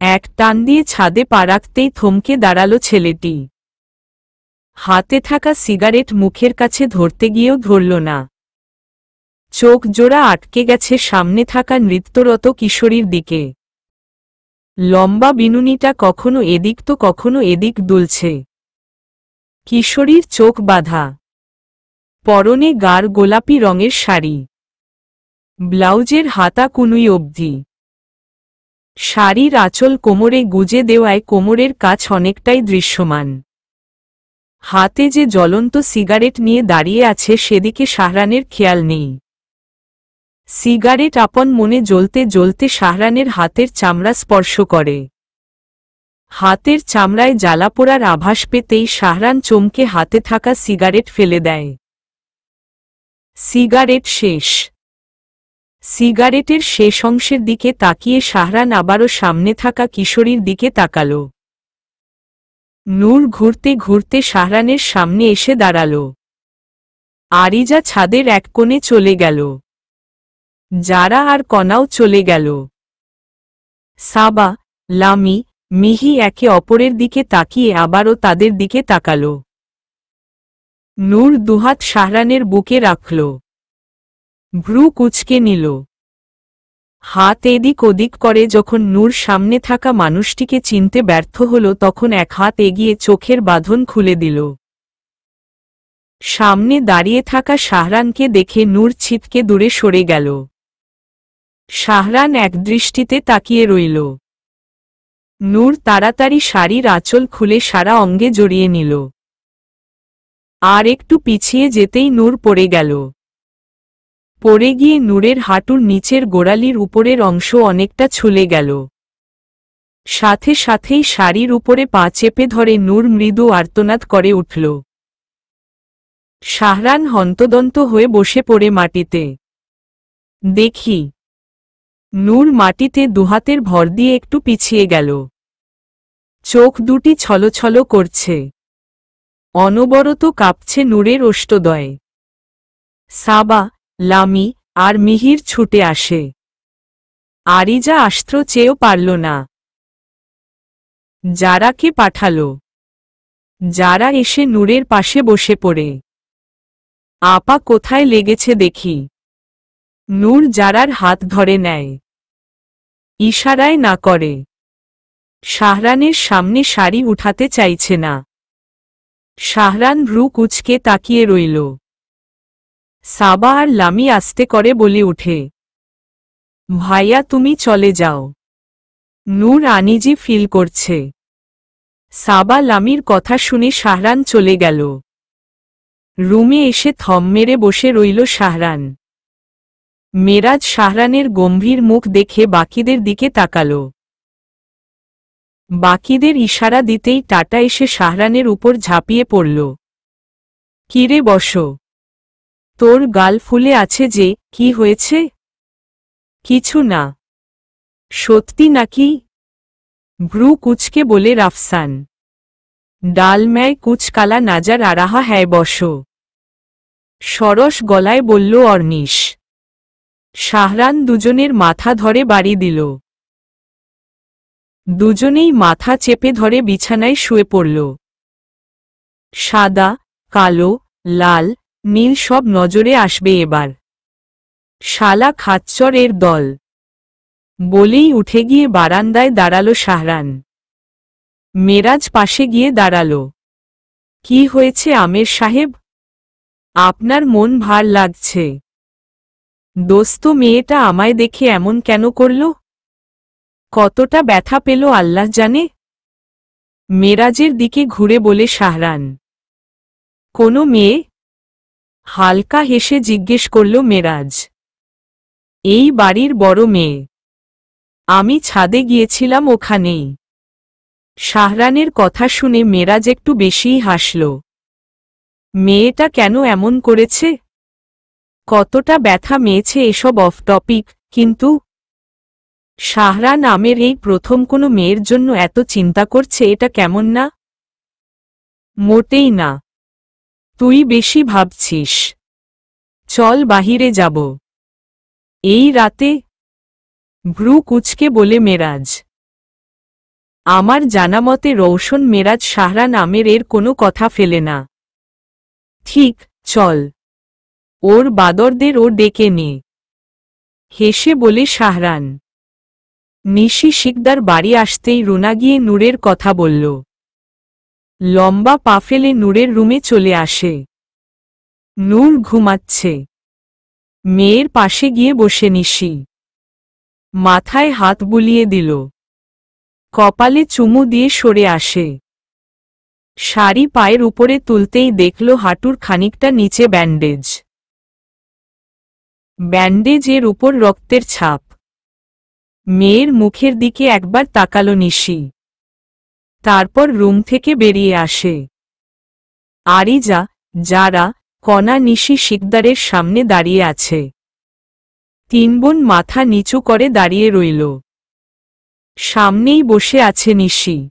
এক টান দিয়ে ছাদে পা রাখতেই থমকে দাঁড়াল ছেলেটি। হাতে থাকা সিগারেট মুখের কাছে ধরতে গিয়েও ধরল না। চোখ জোড়া আটকে গেছে সামনে থাকা নৃত্যরত কিশোরীর দিকে। লম্বা বিনুনিটা কখনো এদিক তো কখনো এদিক দুলছে। কিশোরীর চোখ বাঁধা, পরনে গাঢ় গোলাপি রঙের শাড়ি, ব্লাউজের হাতা কুনুই অবধি। শাড়ির আঁচল কোমরে গুজে দেওয়ায় কোমরের কাছ অনেকটাই দৃশ্যমান। হাতে যে জ্বলন্ত সিগারেট নিয়ে দাঁড়িয়ে আছে সেদিকে শাহরানের খেয়াল নেই। সিগারেট আপন মনে জ্বলতে জ্বলতে শাহরানের হাতের চামড়া স্পর্শ করে। হাতের চামড়ায় জ্বালা পোড়ার আভাস পেতেই শাহরান চমকে হাতে থাকা সিগারেট ফেলে দেয়। সিগারেট শেষ। সিগারেটের শেষ অংশের দিকে তাকিয়ে শাহরান আবারও সামনে থাকা কিশোরীর দিকে তাকাল। নূর ঘুরতে ঘুরতে শাহরানের সামনে এসে দাঁড়াল। আরিজা ছাদের এক কোণে চলে গেল। যারা আর কণাও চলে গেল। সাবা, লামি, মিহি একে অপরের দিকে তাকিয়ে আবারও তাদের দিকে তাকাল। নূর দুহাত শাহরানের বুকে রাখল, ভ্রু কুঁচকে নিল, হাত এদিক ওদিক করে। যখন নূর সামনে থাকা মানুষটিকে চিনতে ব্যর্থ হল তখন এক হাত এগিয়ে চোখের বাঁধন খুলে দিল। সামনে দাঁড়িয়ে থাকা শাহরানকে দেখে নূর ছিটকে দূরে সরে গেল। শাহরান একদৃষ্টিতে তাকিয়ে রইল। নূর তাড়াতাড়ি শাড়ির আঁচল খুলে সারা অঙ্গে জড়িয়ে নিল। আর একটু পিছিয়ে যেতেই নূর পড়ে গেল। পড়ে গিয়ে নূরের হাঁটুর নিচের গোড়ালির উপরের অংশ অনেকটা ছুলে গেল। সাথে সাথেই শাড়ির উপরে পা চেপে ধরে নূর মৃদু আর্তনাদ করে উঠল। শাহরান হন্তদন্ত হয়ে বসে পড়ে মাটিতে। দেখি। নূর মাটিতে দুহাতের ভর দিয়ে একটু পিছিয়ে গেল। চোখ দুটি ছলছল করছে। অনবরত কাঁপছে নূরের ওষ্ঠদ্বয়। সাবা, লামি আর মিহির ছুটে আসে। আরিজা আসতে চেয়েও পারল না। যারাকে পাঠাল। যারা এসে নূরের পাশে বসে পড়ে। আপা কোথায় লেগেছে দেখি। নূর যারার হাত ধরে নেয়। ইশারায় না করে। শাহরানের সামনে শাড়ি উঠাতে চাইছে না। শাহরান ভ্রু কুঁচকে তাকিয়ে রইল। সাবা আর লামি আস্তে করে বলে উঠে, ভাইয়া তুমি চলে যাও। নূর আনিজি ফিল করছে। সাবা লামির কথা শুনে শাহরান চলে গেল। রুমে এসে থম মেরে বসে রইল শাহরান। মেরাজ শাহরানের গম্ভীর মুখ দেখে বাকিদের দিকে তাকাল। বাকিদের ইশারা দিতেই টাটা এসে শাহরানের উপর ঝাঁপিয়ে পড়ল। কিরে বসো। তোর গাল ফুলে আছে যে, কি হয়েছে? কিছু না। সত্যি নাকি? ভ্রু কুচকে বলে রাফসান। ডাল ম্যায় কুচ কালা নাজার আরাহা হ্যায় বসো। সরস গলায় বলল অর্নিশ। শাহরান দুজনের মাথা ধরে বাড়ি দিল। দুজনেই মাথা চেপে ধরে বিছানায় শুয়ে পড়ল। সাদা, কালো, লাল, নীল সব নজরে আসবে এবার। শালা খাচ্চর এর দল। বলেই উঠে গিয়ে বারান্দায় দাঁড়াল শাহরান। মেরাজ পাশে গিয়ে দাঁড়াল। কি হয়েছে আমের সাহেব? আপনার মন ভার লাগছে? দোস্ত মেয়েটা আমায় দেখে এমন কেন করল? কতটা ব্যথা পেল আল্লাহ জানে। মেরাজের দিকে ঘুরে বলে শাহরান। কোনো মেয়ে? হালকা হেসে জিজ্ঞেস করল মেরাজ। এই বাড়ির বড় মেয়ে। আমি ছাদে গিয়েছিলাম ওখানেই। শাহরানের কথা শুনে মেরাজ একটু বেশিই হাসল। মেয়েটা কেন এমন করেছে? কতটা ব্যথা মেয়েছে এসব অফ টপিক, কিন্তু শাহরান আমের এই প্রথম কোনো মেয়ের জন্য এত চিন্তা করছে, এটা কেমন না? মোটেই না। তুই বেশি ভাবছিস। চল বাহিরে যাব। এই রাতে? ভ্রু কুচকে বলে মেরাজ। আমার জানামতে রৌশন মেরাজ শাহরান আমের এর কোনো কথা ফেলে না। ঠিক, চল। ওর বাদরদের ও ডেকে নে। হেসে বলে শাহরান। নিশি শিকদার বাড়ি আসতেই রুনা গিয়ে নূরের কথা বলল। লম্বা পা ফেলে নূরের রুমে চলে আসে। নূর ঘুমাচ্ছে। মেয়ের পাশে গিয়ে বসে নিশি। মাথায় হাত বুলিয়ে দিল। কপালে চুমু দিয়ে সরে আসে। শাড়ি পায়ের উপরে তুলতেই দেখল হাঁটুর খানিকটা নিচে ব্যান্ডেজ। ব্যান্ডেজের উপর রক্তের ছাপ। মেয়ের মুখের দিকে একবার তাকালো নিশি। তারপর রুম থেকে বেরিয়ে আসে। আরিজা, যারা, কণা নিশি শিকদারের সামনে দাঁড়িয়ে আছে। তিন বোন মাথা নিচু করে দাঁড়িয়ে রইল। সামনেই বসে আছে নিশি।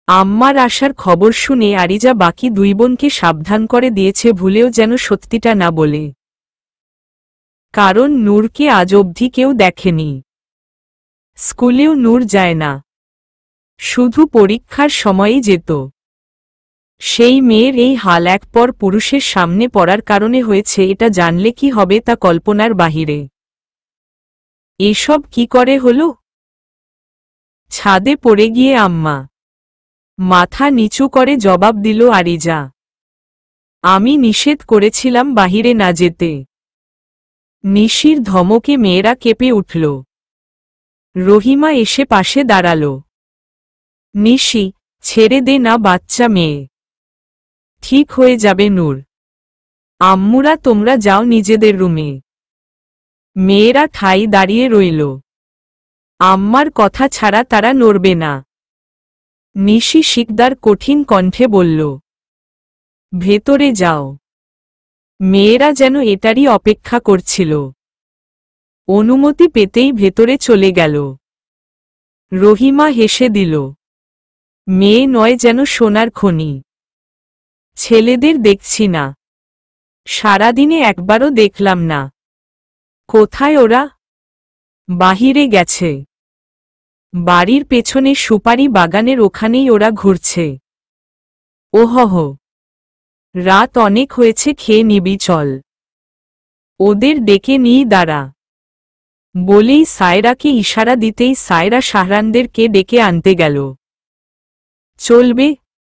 আম্মার আসার খবর শুনে আরিজা বাকি দুই বোনকে সাবধান করে দিয়েছে ভুলেও যেন সত্যিটা না বলে। কারণ নূরকে আজ অবধি কেউ দেখেনি। স্কুলেও নূর যায় না। শুধু পরীক্ষার সময়ই যেত। সেই মেয়ের এই হাল এক পর পুরুষের সামনে পড়ার কারণে হয়েছে, এটা জানলে কি হবে তা কল্পনার বাহিরে। এসব কি করে হলো? ছাদে পড়ে গিয়ে আম্মা মাথা নিচু করে জবাব দিল আরিজা, আমি নিষেধ করেছিলাম বাহিরে না যেতে। নিশির ধমকে মেয়েরা কেঁপে উঠল। রহিমা এসে পাশে দাঁড়াল। নিশি, ছেড়ে দে না, বাচ্চা মেয়ে, ঠিক হয়ে যাবে নূর। আম্মুরা তোমরা যাও নিজেদের রুমে। মেয়েরা ঠাই দাঁড়িয়ে রইল। আম্মার কথা ছাড়া তারা নড়বে না। নিশি শিকদার কঠিন কণ্ঠে বলল, ভেতরে যাও। মেয়েরা যেন এটারই অপেক্ষা করছিল। অনুমতি পেতেই ভেতরে চলে গেল। রহিমা হেসে দিল। মেয়ে নয়, যেন সোনার খনি। ছেলেদের দেখছি না, সারাদিনে একবারও দেখলাম না। কোথায় ওরা? বাহিরে গেছে। বাড়ির পেছনে সুপারি বাগানের ওখানেই ওরা ঘুরছে। ওহহ, রাত অনেক হয়েছে, খেয়ে নিবি চল। ওদের ডেকে নিই দাঁড়া। বলেই সায়রাকে ইশারা দিতেই সায়রা শাহরানদেরকে ডেকে আনতে গেল। চলবে।